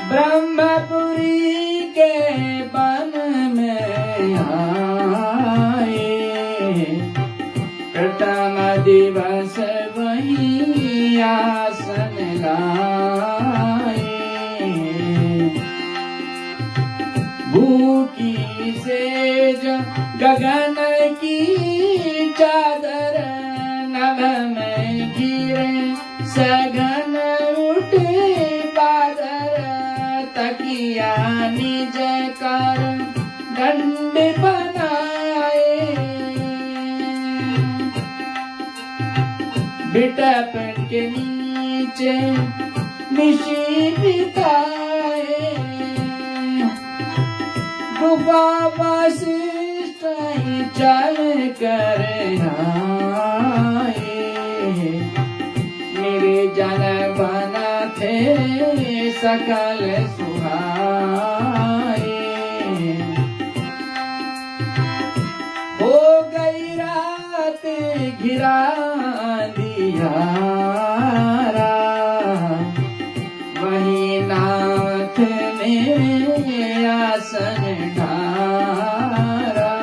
ब्रह्मपुरी के वन में आए, प्रथम दिवस वही आसन लाए, भूखी सेज गगन की चादर, नभ में गिरे सघन उठे बादर, तकिया निज कर दंड बनाए, बिटप के नीचे निशी बिताए, गुफा वशिष्ठ चल कर आए, मेरे जन बन थे सकल सुहाए। हो गई रात घिरा दियारा, वही नाथ ने आसन ढारा।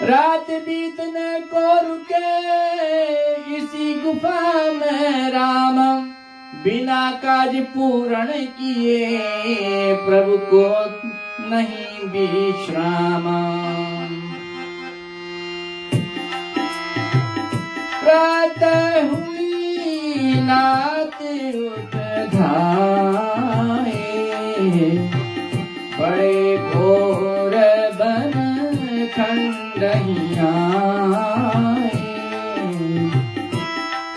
रात बीतने को रुके इसी गुफा में राम, बिना काज पूर्ण किए प्रभु को नहीं विश्राम। प्रातः हुई नाथ उठ धाए, बड़े घोर बन खंडहियाए।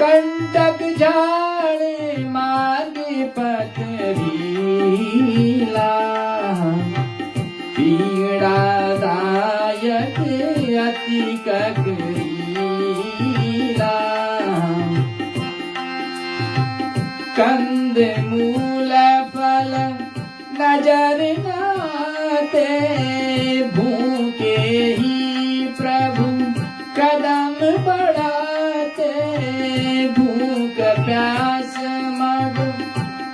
कंटक झाड़ मार्ग पथरीला, पीड़ादायक अति ककरीला। कंद मूल फल नजर नाते, भूखे ही प्रभु कदम बढ़ाते। भूख प्यास मद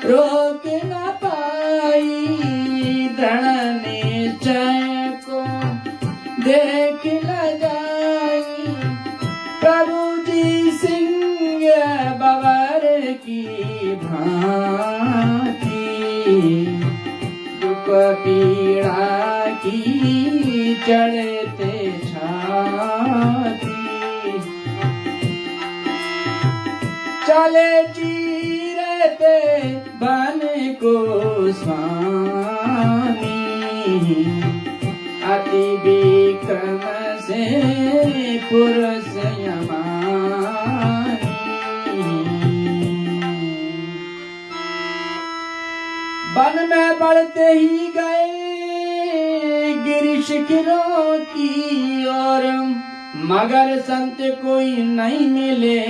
रोक न पाई, दृढ़ निश्चय को देख ल जाई। प्रभु जी सिंह बवर की भांति, दुख पीड़ा की चढ़ते छाती। चले चीरते बन को स्वामी, अति विक्रम से पुरुष यमानी। वन में बढ़ते ही गए गिरि शिखरों की ओर, मगर संत कोई नहीं मिले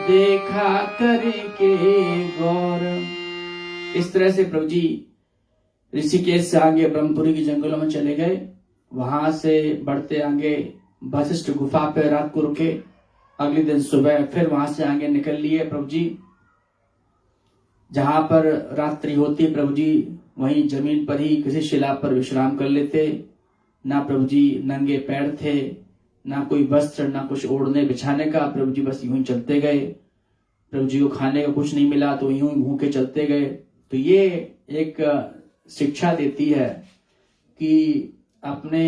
देखा करके गौर। इस तरह से प्रभु जी ऋषिकेश से आगे ब्रह्मपुरी के जंगलों में चले गए। वहां से बढ़ते आगे वशिष्ठ गुफा पे रात को रुके। अगले दिन सुबह फिर वहां से आगे निकल लिए प्रभु जी। जहां पर रात्रि होती प्रभु जी वहीं जमीन पर ही किसी शिला पर विश्राम कर लेते। ना प्रभु जी नंगे पैर थे, ना कोई वस्त्र, ना कुछ ओढ़ने बिछाने का। प्रभु जी बस यूं ही चलते गए। प्रभु जी को खाने का कुछ नहीं मिला तो यूं ही भूखे चलते गए। तो ये एक शिक्षा देती है कि अपने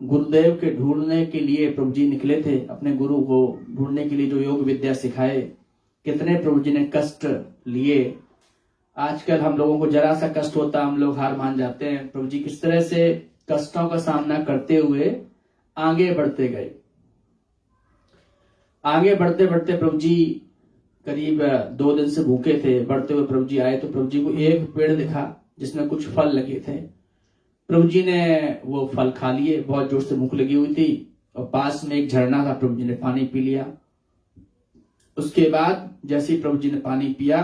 गुरुदेव के ढूंढने के लिए प्रभु जी निकले थे। अपने गुरु को ढूंढने के लिए जो योग विद्या सिखाए, कितने प्रभु जी ने कष्ट लिए। आजकल हम लोगों को जरा सा कष्ट होता हम लोग हार मान जाते हैं। प्रभु जी किस तरह से कष्टों का सामना करते हुए आगे बढ़ते गए। आगे बढ़ते बढ़ते प्रभु जी करीब 2 दिन से भूखे थे। बढ़ते हुए प्रभु जी आए तो प्रभु जी को एक पेड़ दिखा जिसमें कुछ फल लगे थे। प्रभु जी ने वो फल खा लिए। बहुत जोर से भूख लगी हुई थी और पास में एक झरना था। प्रभु जी ने पानी पी लिया। उसके बाद जैसे ही प्रभु जी ने पानी पिया,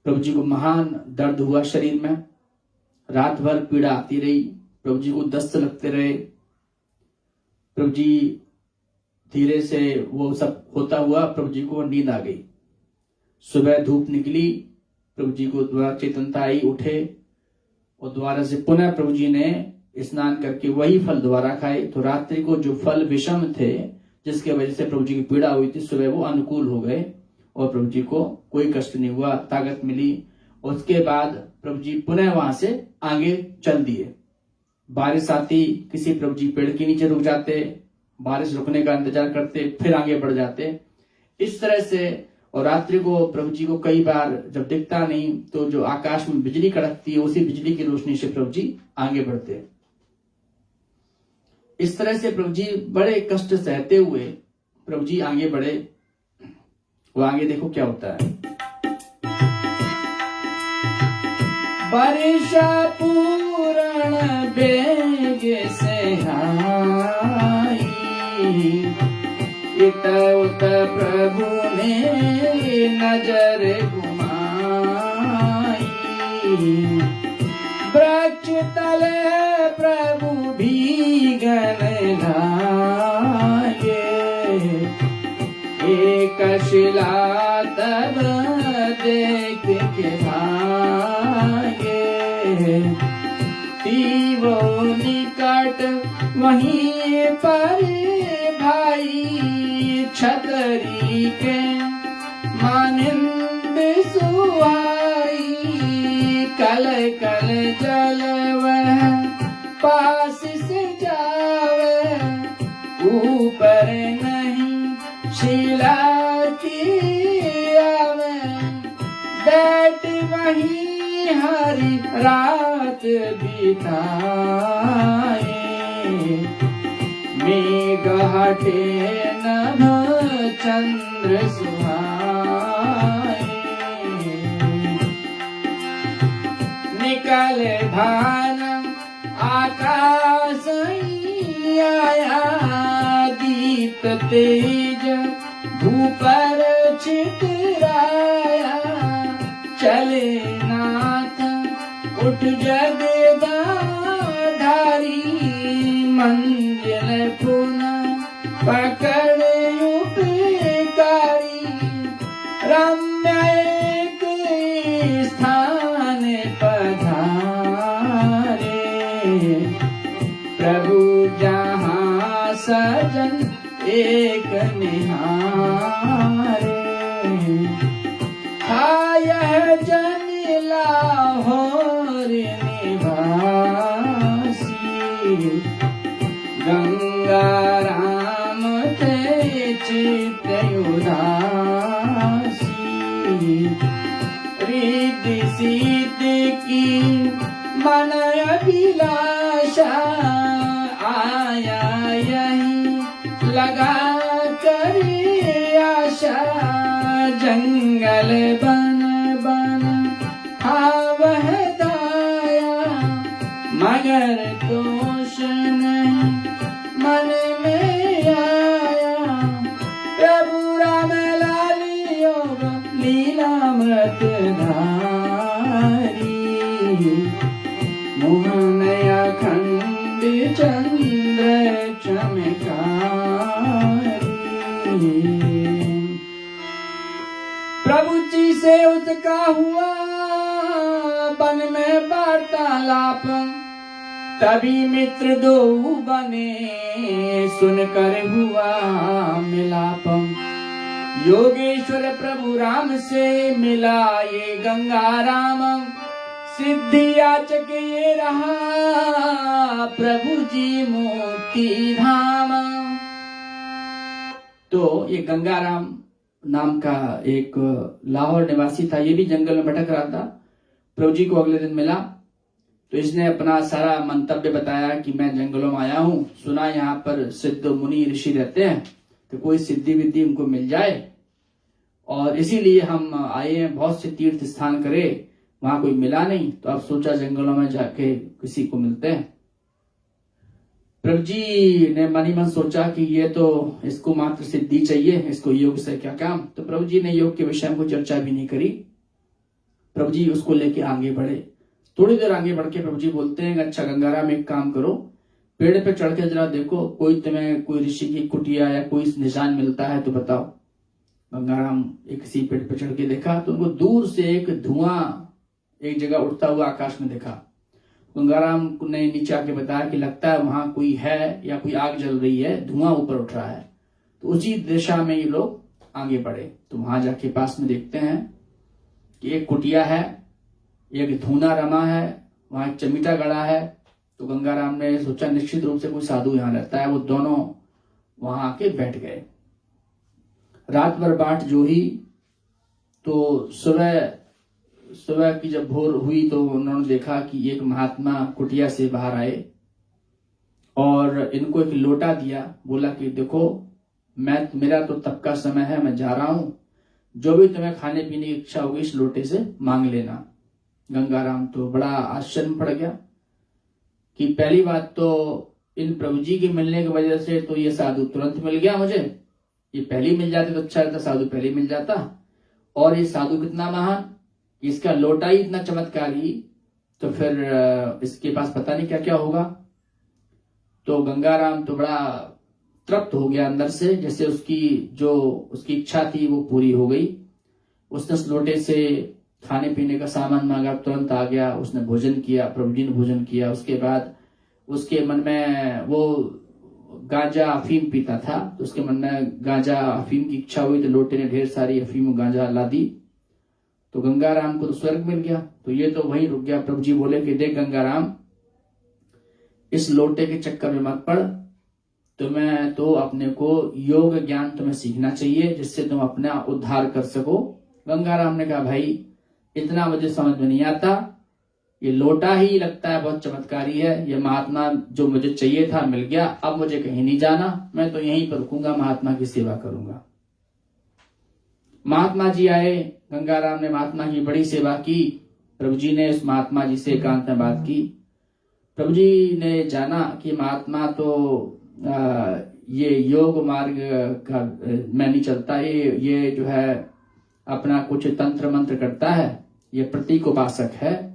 प्रभु जी को महान दर्द हुआ शरीर में। रात भर पीड़ा आती रही। प्रभु जी को दस्त लगते रहे। प्रभु जी धीरे से वो सब होता हुआ प्रभु जी को नींद आ गई। सुबह धूप निकली, प्रभु जी को दोबारा चेतनता आई, उठे और दोबारा से पुनः प्रभु जी ने स्नान करके वही फल दोबारा खाए। तो रात्रि को जो फल विषम थे जिसके वजह से प्रभु जी की पीड़ा हुई थी, सुबह वो अनुकूल हो गए और प्रभु जी को कोई कष्ट नहीं हुआ, ताकत मिली। उसके बाद प्रभु जी पुनः वहां से आगे चल दिए। बारिश आती, किसी प्रभु जी पेड़ के नीचे रुक जाते, बारिश रुकने का इंतजार करते, फिर आगे बढ़ जाते। इस तरह से और रात्रि को प्रभु जी को कई बार जब दिखता नहीं तो जो आकाश में बिजली कड़कती है उसी बिजली की रोशनी से प्रभु जी आगे बढ़ते। इस तरह से प्रभु जी बड़े कष्ट सहते हुए प्रभु जी आगे बढ़े। वो आगे देखो क्या होता है। वर्ष पूरा बेग से आई। इत उत प्रभु ने नजर घुमाई। वृक्ष तले प्रभु भीगन लागे। एक शिला तब देख के भागे। वो निकट वहीं पर भाई छतरी के मानिंद सुहाई। कल कल जल वह पास से जावे। ऊपर नहीं शिला की आवे। बैठ वहीं हरी रात बिताए। मेघ हटे नभ चंद्र सुहाए। निकले भान आकाश आया। दीप तेज भूपर छितराया। चले नाथ उठ जगदाधारी। मंजिल पुनः पकड़ उपकारी। रम्य एक स्थान पधारे। प्रभु जहाँ सजन एक निहारे। यह जन लाहौर निवासी। गंगा राम ते चित उदासी। रिद्धि सिद्धि की मन अभिलाषा। आया यही लगा कर आशा। जंगल बन बन वह दाया। मगर दोष नहीं मन में आया। प्रभु राम लाल योग लीलामृत धारी। मोहन अखंड चंद्र चमकारी। प्रभु जी से उसका हुआ वन में वार्तालाप। तभी मित्र दो बने सुनकर हुआ मिलाप। योगेश्वर प्रभु राम से मिला ये गंगा राम। सिद्धि याचक ये रहा प्रभु जी मोक्ति धाम। तो ये गंगाराम नाम का एक लाहौर निवासी था। ये भी जंगल में भटक रहा था। प्रभु जी को अगले दिन मिला तो इसने अपना सारा मंतव्य बताया कि मैं जंगलों में आया हूँ। सुना यहाँ पर सिद्ध मुनि ऋषि रहते हैं तो कोई सिद्धि विद्धि उनको मिल जाए और इसीलिए हम आए हैं। बहुत से तीर्थ स्थान करे, वहां कोई मिला नहीं तो अब सोचा जंगलों में जाके किसी को मिलते हैं। प्रभु जी ने मन ही मन सोचा कि ये तो इसको मात्र सिद्धि चाहिए, इसको योग से क्या काम। तो प्रभु जी ने योग के विषय में कोई चर्चा भी नहीं करी। प्रभु जी उसको लेके आगे बढ़े। थोड़ी देर आगे बढ़ के प्रभु जी बोलते हैं अच्छा गंगाराम एक काम करो, पेड़ पे चढ़ के जरा देखो कोई तुम्हें कोई ऋषि की कुटिया या कोई निशान मिलता है तो बताओ। गंगाराम एक किसी पेड़ पे चढ़ के देखा तो उनको दूर से एक धुआं एक जगह उड़ता हुआ आकाश में देखा। गंगाराम ने नीचे आके बताया कि लगता है वहां कोई है या कोई आग जल रही है, धुआं ऊपर उठ रहा है। तो उसी दिशा में ये लोग आगे बढ़े। तो वहां जाके पास में देखते हैं कि एक कुटिया है, एक धूना रमा है, वहां एक चमीटा गड़ा है। तो गंगाराम ने सोचा निश्चित रूप से कोई साधु यहाँ रहता है। वो दोनों वहां आके बैठ गए। रात भर बाट जो ही तो सुबह की जब भोर हुई तो उन्होंने देखा कि एक महात्मा कुटिया से बाहर आए और इनको एक लोटा दिया। बोला कि देखो मेरा तो तब का समय है, मैं जा रहा हूं, जो भी तुम्हें खाने पीने की इच्छा होगी इस लोटे से मांग लेना। गंगाराम तो बड़ा आश्चर्य में पड़ गया। कि पहली बात तो इन प्रभु जी के मिलने की वजह से तो ये साधु तुरंत मिल गया मुझे, ये पहले मिल जाते तो अच्छा रहता, साधु पहले मिल जाता। और ये साधु कितना महान, इसका लोटा ही इतना चमत्कारी, तो फिर इसके पास पता नहीं क्या क्या होगा। तो गंगाराम तो बड़ा तृप्त हो गया अंदर से, जैसे उसकी इच्छा थी वो पूरी हो गई। उसने उस लोटे से खाने पीने का सामान मांगा, तुरंत आ गया। उसने भोजन किया, प्रभु जी ने भोजन किया। उसके बाद उसके मन में वो गांजा अफीम पीता था, तो उसके मन में गांजा अफीम की इच्छा हुई, तो लोटे ने ढेर सारी अफीम गांजा ला दी। तो गंगाराम को तो स्वर्ग मिल गया। तो ये तो वहीं रुक गया। प्रभु जी बोले कि देख गंगाराम, इस लोटे के चक्कर में मत पड़, तुम्हें तो अपने को योग ज्ञान तुम्हें सीखना चाहिए, जिससे तुम अपना उद्धार कर सको। गंगाराम ने कहा भाई इतना मुझे समझ में नहीं आता, ये लोटा ही लगता है बहुत चमत्कारी है, ये महात्मा जो मुझे चाहिए था मिल गया, अब मुझे कहीं नहीं जाना, मैं तो यहीं पर रुकूंगा, महात्मा की सेवा करूंगा। महात्मा जी आए, गंगाराम ने महात्मा की बड़ी सेवा की। प्रभु जी ने उस महात्मा जी से एकांत में बात की। प्रभु जी ने जाना कि महात्मा तो ये योग मार्ग का में नहीं चलता, ये जो है अपना कुछ तंत्र मंत्र करता है, ये प्रतीक उपासक है,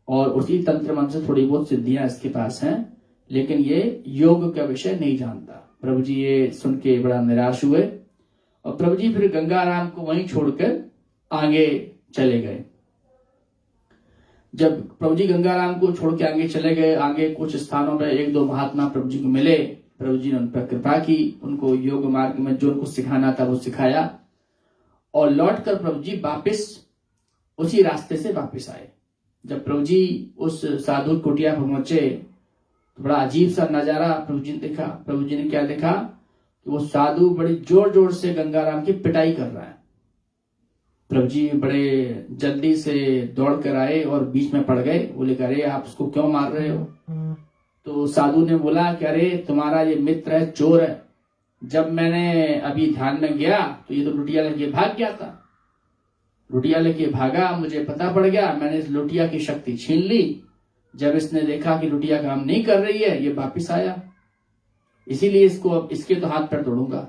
और उसी तंत्र मंत्र से थोड़ी बहुत सिद्धियां इसके पास हैं, लेकिन ये योग का विषय नहीं जानता। प्रभु जी ये सुन के बड़ा निराश हुए, और प्रभु जी फिर गंगाराम को वहीं छोड़कर आगे चले गए। जब प्रभु जी गंगाराम को छोड़ के आगे चले गए, आगे कुछ स्थानों में एक दो महात्मा प्रभु जी को मिले। प्रभु जी ने उन पर कृपा की, उनको योग मार्ग में जो उनको सिखाना था वो सिखाया, और लौटकर प्रभु जी वापिस उसी रास्ते से वापिस आए। जब प्रभु जी उस साधु कुटिया पर पहुंचे तो बड़ा अजीब सा नजारा प्रभु जी ने देखा। प्रभु जी ने क्या देखा कि वो साधु बड़ी जोर जोर से गंगाराम की पिटाई कर रहा है। प्रभु जी बड़े जल्दी से दौड़ कर आए और बीच में पड़ गए। बोले अरे आप उसको क्यों मार रहे हो? तो साधु ने बोला कि अरे तुम्हारा ये मित्र है, चोर है, जब मैंने अभी ध्यान में गया तो ये तो लुटिया लेके भाग गया था, लुटिया लेके भागा, मुझे पता पड़ गया, मैंने इस लुटिया की शक्ति छीन ली। जब इसने देखा कि लुटिया काम नहीं कर रही है, ये वापिस आया, इसीलिए इसके तो हाथ पैर तोड़ूंगा।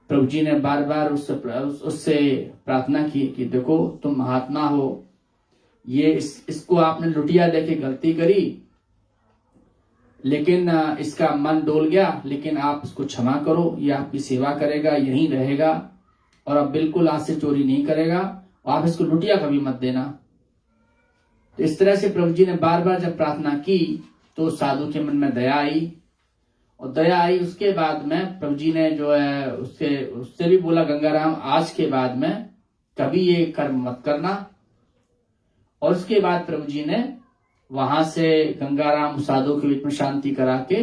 प्रभु जी ने बार बार उससे प्रार्थना की कि देखो तुम महात्मा हो, ये इसको आपने लुटिया लेके गलती करी, लेकिन इसका मन डोल गया, लेकिन आप इसको क्षमा करो, ये आपकी सेवा करेगा, यहीं रहेगा, और अब बिल्कुल आज से चोरी नहीं करेगा, और आप इसको लुटिया कभी मत देना। तो इस तरह से प्रभु जी ने बार बार जब प्रार्थना की तो साधु के मन में दया आई, और दया आई उसके बाद में प्रभु जी ने जो है उससे भी बोला गंगाराम आज के बाद में कभी ये कर्म मत करना। और उसके बाद प्रभु जी ने वहां से गंगाराम साधु के बीच में शांति करा के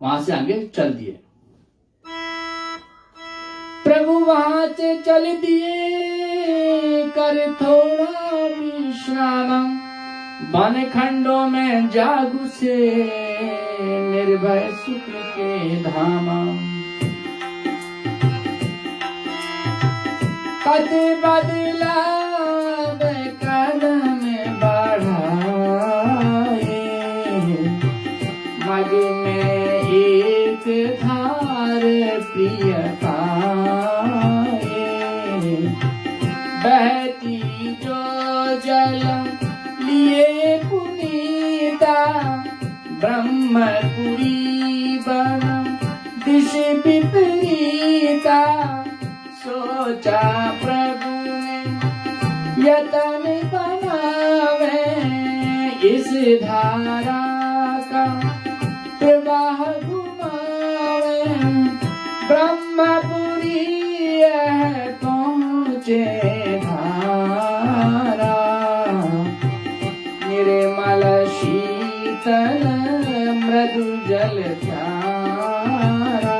वहां से आगे चल दिए। प्रभु वहां से चल दिए कर थोड़ा विश्राम, वन खंडों में जागु से निर्भय सुख के धाम। पद बदला कदम बढ़ाए, मग में एक धार प्रिय पाए, बहती जो जल लिए पुनीता, ब्रह्मपुरी बन दिश विपरीता। सोचा प्रभु ने यतन बनावे, इस धारा का प्रवाह घुमावे, ब्रह्मपुरी पहुँचे धारा, निर्मल शीतल मृदु जल धारा।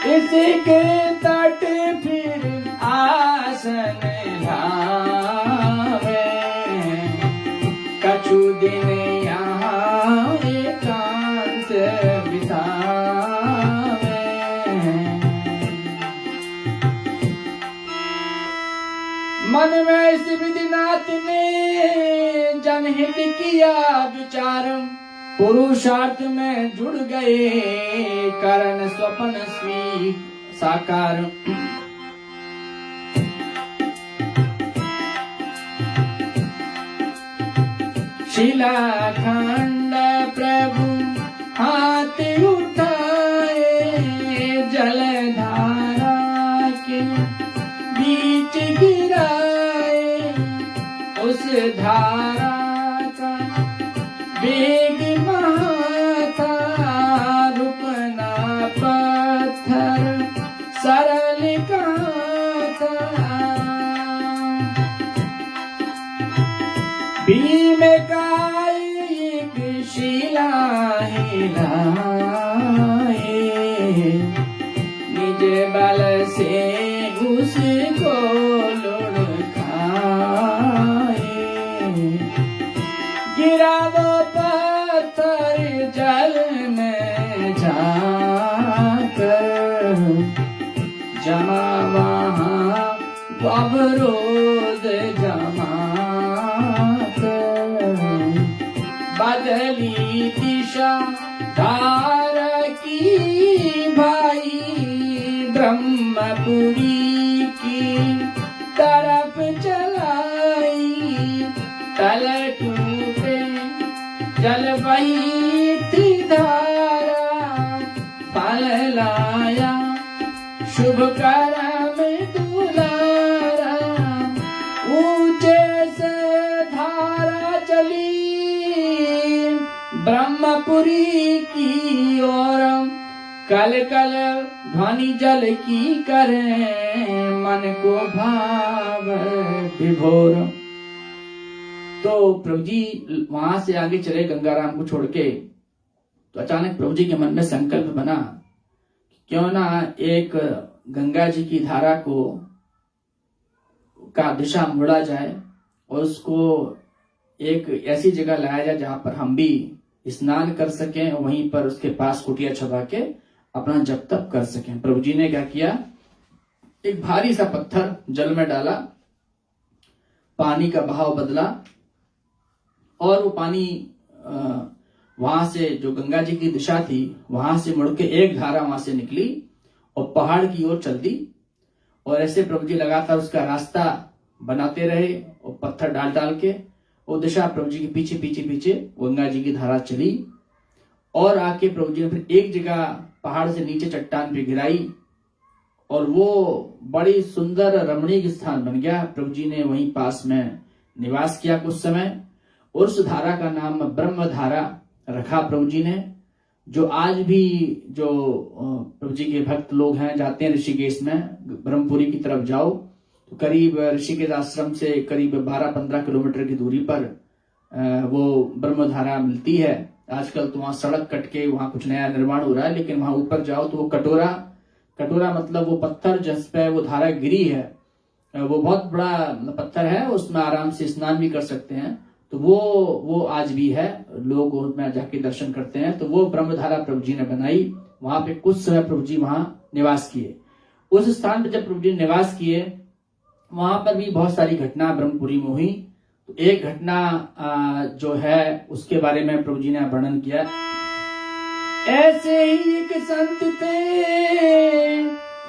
इसके तट फिर आसन लावे, कछु दिन यहाँ एकांत बितावे। मन में इस विधिनाथ ने जनहित किया विचार, पुरुषार्थ में जुड़ गए करण स्वप्न स्वी साकार। शिलाखंड प्रभु हाथ उठाए, जलधारा के बीच गिराए, उस धारा का वेग महा था, रुकना पत्थर सरल कहाँ था। भीम का एक शिला हिलाए, निज बल से उसको लुढ़काए, गिरा वो पत्थर जल में जाकर, जमा वहाँ अवरोध जमा, बदली दिशा धारा की भाई, ब्रह्मपुरी की तरफ चलाई, तल टूटे जल बही थी धारा, फल लाया शुभ कर्म दुलारा, ऊंचे से धारा चली ब्रह्मपुरी की ओर, कल कल ध्वनि जल की करे, मन को भाव विभोर। तो प्रभु जी वहां से आगे चले गंगाराम को छोड़ के, तो अचानक प्रभु जी के मन में संकल्प बना, क्यों ना एक गंगा जी की धारा को का दिशा मोड़ा जाए और उसको एक ऐसी जगह लाया जाए जहां पर हम भी स्नान कर सकें और वहीं पर उसके पास कुटिया छुपा के अपना जप तप कर सकें। प्रभु जी ने क्या किया, एक भारी सा पत्थर जल में डाला, पानी का बहाव बदला और वो पानी वहां से जो गंगा जी की दिशा थी वहां से मुड़ के एक धारा वहां से निकली और पहाड़ की ओर चल दी। और ऐसे प्रभु जी लगातार उसका रास्ता बनाते रहे और पत्थर डाल डाल के वो दिशा प्रभु जी के पीछे पीछे पीछे गंगा जी की धारा चली और आके प्रभु जी ने फिर एक जगह पहाड़ से नीचे चट्टान पे गिराई और वो बड़ी सुंदर रमणीक स्थान बन गया। प्रभु जी ने वहीं पास में निवास किया कुछ समय और उस धारा का नाम ब्रह्म धारा रखा प्रभु जी ने, जो आज भी जो प्रभु जी के भक्त लोग हैं जाते हैं ऋषिकेश में, ब्रह्मपुरी की तरफ जाओ तो करीब ऋषिकेश आश्रम से करीब 12-15 किलोमीटर की दूरी पर वो ब्रह्मधारा मिलती है। आजकल तो वहां सड़क कट के वहां कुछ नया निर्माण हो रहा है, लेकिन वहां ऊपर जाओ तो वो कटोरा मतलब वो पत्थर जिस पे वो धारा गिरी है वो बहुत बड़ा पत्थर है, उसमें आराम से स्नान भी कर सकते हैं। तो वो आज भी है, लोग उसमें जाके दर्शन करते हैं। तो वो ब्रह्मधारा प्रभु जी ने बनाई, वहां पे कुछ समय प्रभु जी वहां निवास किए। उस स्थान पर जब प्रभु जी निवास किए वहां पर भी बहुत सारी घटना ब्रह्मपुरी में हुई। तो एक घटना जो है उसके बारे में प्रभु जी ने वर्णन किया। ऐसे ही एक संत थे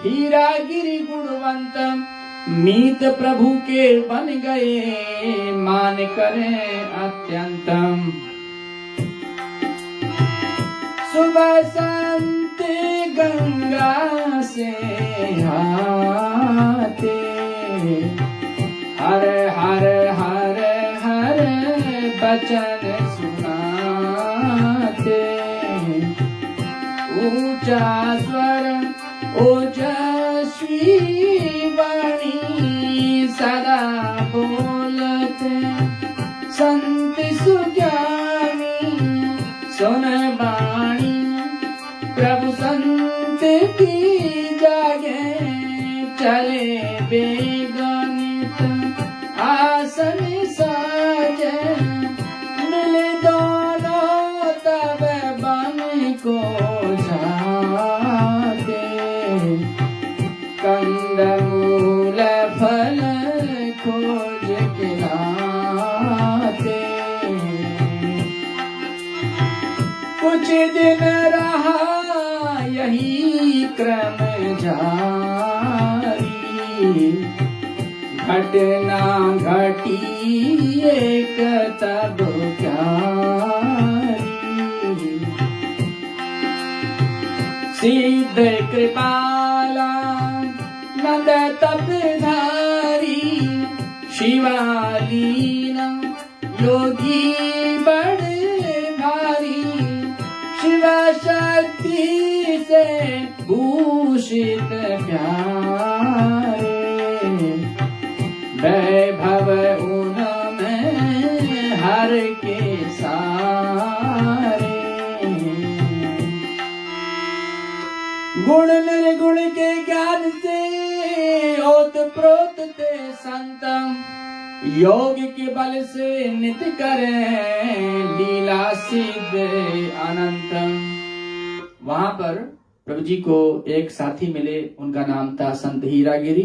हीरागिरी गुणवंत, मीत प्रभु के बन गए मान करें अत्यंतम। सुबह संत गंगा से आते, हर हर हर हर बचन सुनाते, ऊंचा स्वर ओजस्वी वाणी सदा बोलते, संत सुज्ञानी सुन वाणी प्रभु संत की जागे, चले बेगनित आसन साजे, मिले दोनों तब बन को जाते, कंदमूल फल को कुछ दिन रहा यही क्रम जारी, घटना घटी एक तब प्यारी, सिद्ध कृपाला नंद तप धारी, शिवालीना योगी बड़े भारी, शिवा शक्ति से भूषित प्यारे, वैभव उनमें हर के सारे, गुण निर्गुण के ज्ञान से ओतप्रोत थे संतम, योग के बल से नित्य करें लीला सिद्ध अनंतम। वहां पर प्रभु जी को एक साथी मिले, उनका नाम था संत हीरागिरी।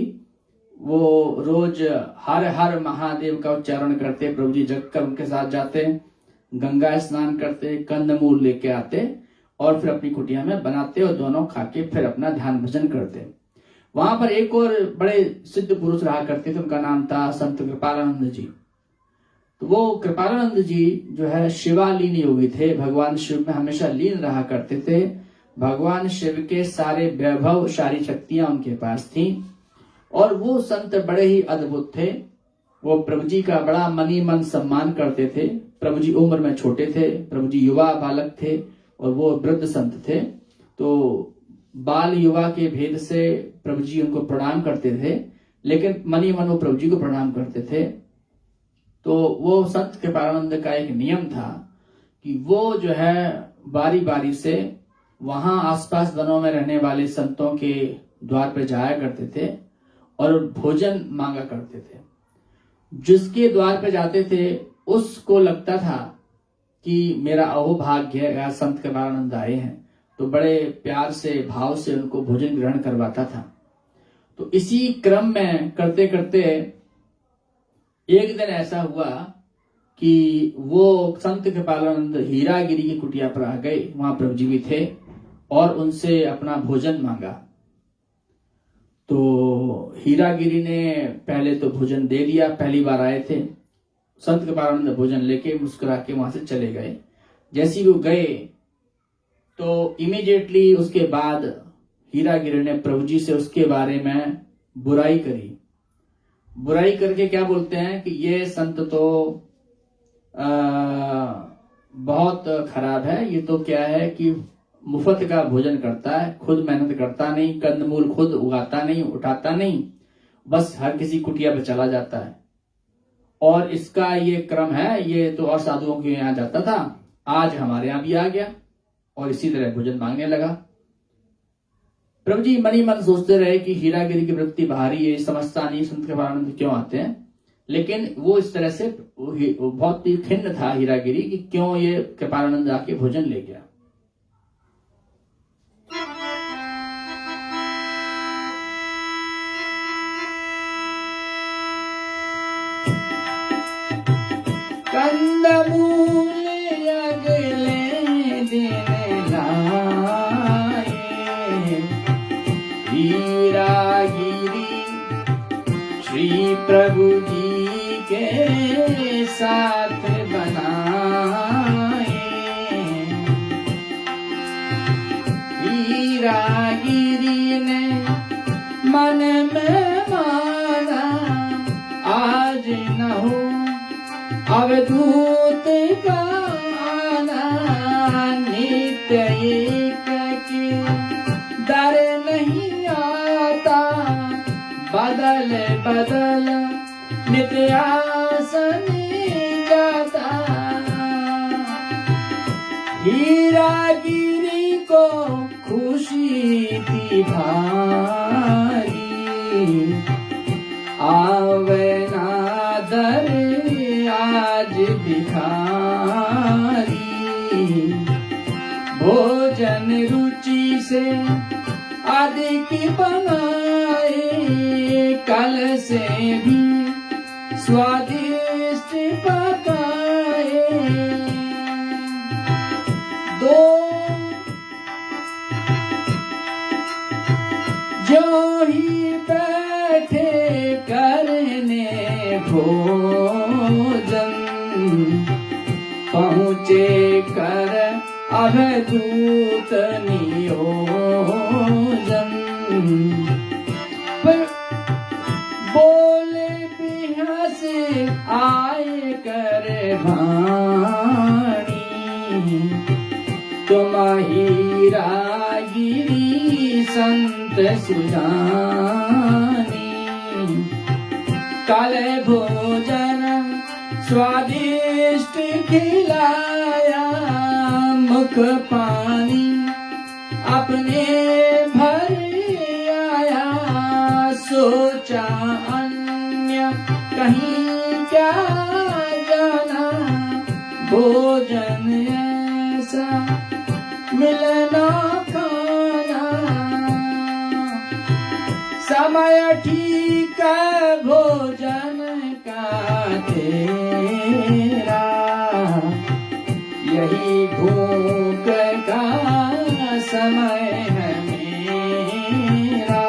वो रोज हर हर महादेव का उच्चारण करते, प्रभु जी जगकर उनके साथ जाते, गंगा स्नान करते, कंदमूल लेके आते और फिर अपनी कुटिया में बनाते और दोनों खा के फिर अपना ध्यान भजन करते। वहां पर एक और बड़े सिद्ध पुरुष रहा करते थे, उनका नाम था संत कृपालानंद जी। तो वो कृपालानंद जी जो है शिवालीन योगी थे, भगवान शिव में हमेशा लीन रहा करते थे। भगवान शिव के सारे वैभव, सारी शक्तियां उनके पास थी और वो संत बड़े ही अद्भुत थे। वो प्रभु जी का बड़ा मनी मन सम्मान करते थे। प्रभु जी उम्र में छोटे थे, प्रभु जी युवा बालक थे और वो वृद्ध संत थे। तो बाल युवा के भेद से प्रभु जी उनको प्रणाम करते थे, लेकिन मनी मन वो प्रभु जी को प्रणाम करते थे। तो वो संत कृपालानंद का एक नियम था कि वो जो है बारी बारी से वहां आसपास वनों में रहने वाले संतों के द्वार पर जाया करते थे और भोजन मांगा करते थे। जिसके द्वार पर जाते थे उसको लगता था कि मेरा अहोभाग्य है, संत कृपालानंद आए हैं, तो बड़े प्यार से भाव से उनको भोजन ग्रहण करवाता था। तो इसी क्रम में करते करते एक दिन ऐसा हुआ कि वो संत कृपालानंद हीरागिरी की कुटिया पर आ गए। वहां प्रभु जी भी थे और उनसे अपना भोजन मांगा। तो हीरागिरी ने पहले तो भोजन दे दिया, पहली बार आए थे। संत कृपालानंद भोजन लेके मुस्कुरा के वहां से चले गए। जैसे वो गए तो इमीडिएटली उसके बाद हीरागिरी ने प्रभु जी से उसके बारे में बुराई करी। बुराई करके क्या बोलते हैं कि ये संत तो बहुत खराब है, ये तो क्या है कि मुफ्त का भोजन करता है, खुद मेहनत करता नहीं, कंदमूल खुद उगाता नहीं, उठाता नहीं, बस हर किसी कुटिया पे चला जाता है। और इसका ये क्रम है, ये तो और साधुओं के यहाँ जाता था, आज हमारे यहाँ भी आ गया और इसी तरह भोजन मांगने लगा। प्रभु जी मनी मन सोचते रहे कि हीरागिरी की वृत्ति बाहरी है, समझता नहीं संत कृपालानंद क्यों आते हैं। लेकिन वो इस तरह से बहुत ही खिन्न था हीरागिरी कि क्यों ये कृपालानंद आके भोजन ले गया। कंदमूल अगले दिन लाए, हीरागिरी श्री प्रभु जी के साथ बनाए। हीरागिरी ने मन में माना, आज न हो अवधूत का आना, नित्य एक के दर नहीं आता, बदल बदल नित्य आसन जाता। हीरागिरी को खुशी थी भारी, आवे ना दर आज भिखारी। भोजन रुचि से अधिक बनाए, कल से भी स्वादिष्ट पकाए। दो जो ही बैठे करने भोजन, पहुँचे कर अवधूत नियोजन। बोले बिहस आए कर भाणी, तुम ही रागिरी संत सुजानी। कल भोजन स्वादिष्ट खिलाया, मुख पानी अपने भर आया। सोचा अन्य कहीं क्या जाना, भोजन ऐसा मिलना खाना। समय ठीक भोजन का तेरा, यही भूख का समय है मेरा।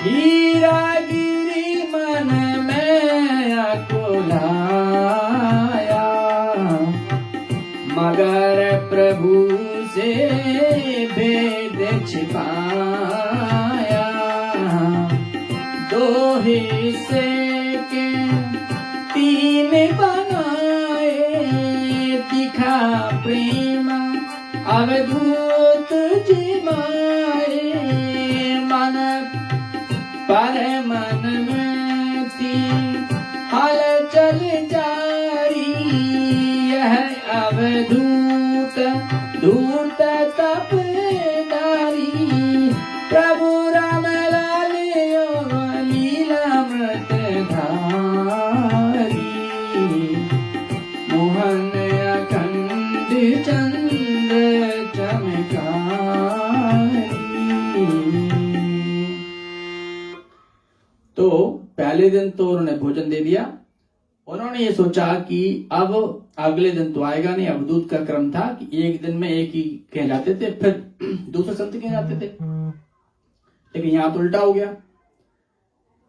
हीरागिरी मन में अकुलाया, मगर प्रभु से भेद छिपाया। दो हिस्से के तीन बनाए, दिखा प्रेम अवधूत जिमाए। मन पर मन में थी हलचल जारी, यह अवधूत धूर्त तपदारी। प्रभु राम लाल लीलामृत धारी, मोहन अखंड चंद्र चमकारी। तो पहले दिन तो उन्होंने भोजन दे दिया। उन्होंने ये सोचा कि अब अगले दिन तो आएगा नहीं। अवधूत का क्रम था कि एक दिन में एक ही कहलाते थे, फिर दूसरे संत कहलाते थे, लेकिन यहाँ तो उल्टा हो गया।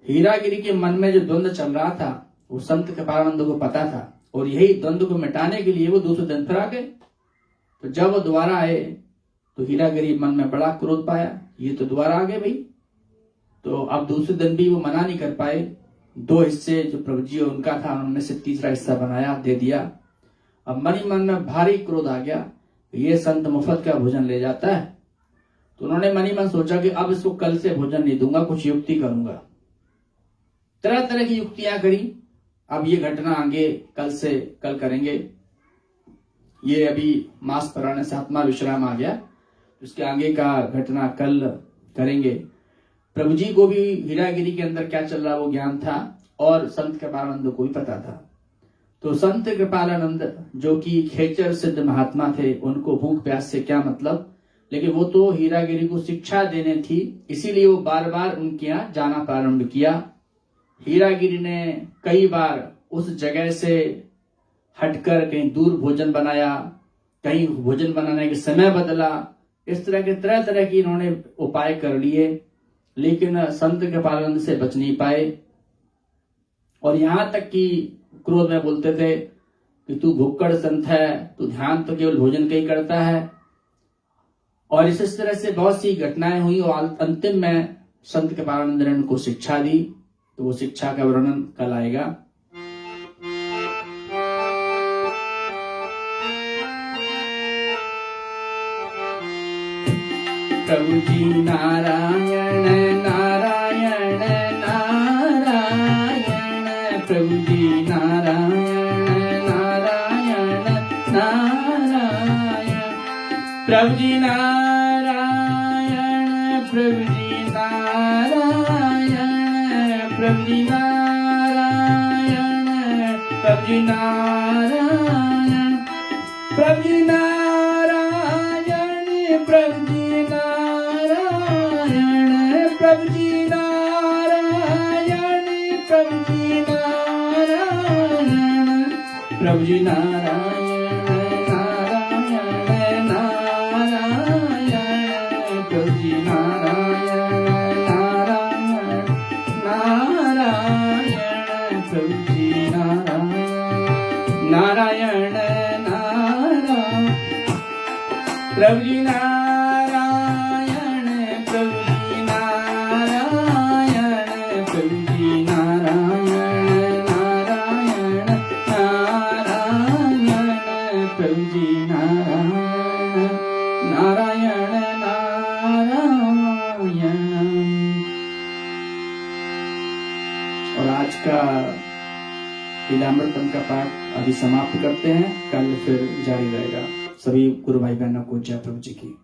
हीरागिरी के मन में जो द्वंद्व चल रहा था वो संत कृपानंद को पता था, और यही द्वंद्व को मिटाने के लिए वो दूसरे दिन फिर आ गए। तो जब वो दोबारा आए तो हीरागिरी मन में बड़ा क्रोध पाया, ये तो दोबारा आ गए भाई। तो अब दूसरे दिन भी वो मना नहीं कर पाए। दो हिस्से जो प्रभु जी उनका था, उन्होंने से तीसरा हिस्सा बनाया, दे दिया। अब मन ही मन में भारी क्रोध आ गया, ये संत मुफ्त का भोजन ले जाता है। तो उन्होंने मन ही मन सोचा कि अब इसको कल से भोजन नहीं दूंगा, कुछ युक्ति करूंगा। तरह तरह की युक्तियां करी। अब ये घटना आगे कल करेंगे। ये अभी मास पराने से 7वां विश्राम आ गया, उसके आगे का घटना कल करेंगे। प्रभु जी को भी हीरागिरी के अंदर क्या चल रहा वो ज्ञान था, और संत कृपानंद को भी पता था। तो संत कृपानंद जो कि खेचर सिद्ध महात्मा थे, उनको भूख प्यास से क्या मतलब, लेकिन वो तो हीरागिरी को शिक्षा देने थी, इसीलिए वो बार बार उनके यहाँ जाना प्रारंभ किया। हीरागिरी ने कई बार उस जगह से हटकर कहीं दूर भोजन बनाया, कहीं भोजन बनाने के समय बदला। इस तरह के तरह तरह की इन्होंने उपाय कर लिए, लेकिन संत कृपानंद से बच नहीं पाए। और यहां तक कि क्रोध में बोलते थे कि तू भुक्कड़ संत है, तू ध्यान तो केवल भोजन का ही करता है। और इस तरह से बहुत सी घटनाएं हुई, और अंतिम में संत कृपानंद ने उनको शिक्षा दी। तो वो शिक्षा का वर्णन कल आएगा। प्रभु जी नारायण नारायण नारायण, प्रभु जी नारायण नारायण नारायण, प्रभु जी नारायण, प्रभु जी नारायण, प्रभु जी नारायण, प्रभु जी नारायण, प्रभु जी नारायण, प्रभु जी नारायण, प्रभु जी नारायण, प्रभु जी नारायण, प्रभु जी नारायण नारायण नारायण, प्रभु जी नारायण। प्रभु जी नारायण, प्रभु जी नारायण, प्रभु जी नारायण, नारायण नारायण, प्रभु जी नारायण, नारायण नारायण। और आज का लीलामृतम का पाठ अभी समाप्त करते हैं, कल फिर जारी रहेगा। सभी गुरु भाई बहनों को जय प्रभु जी की।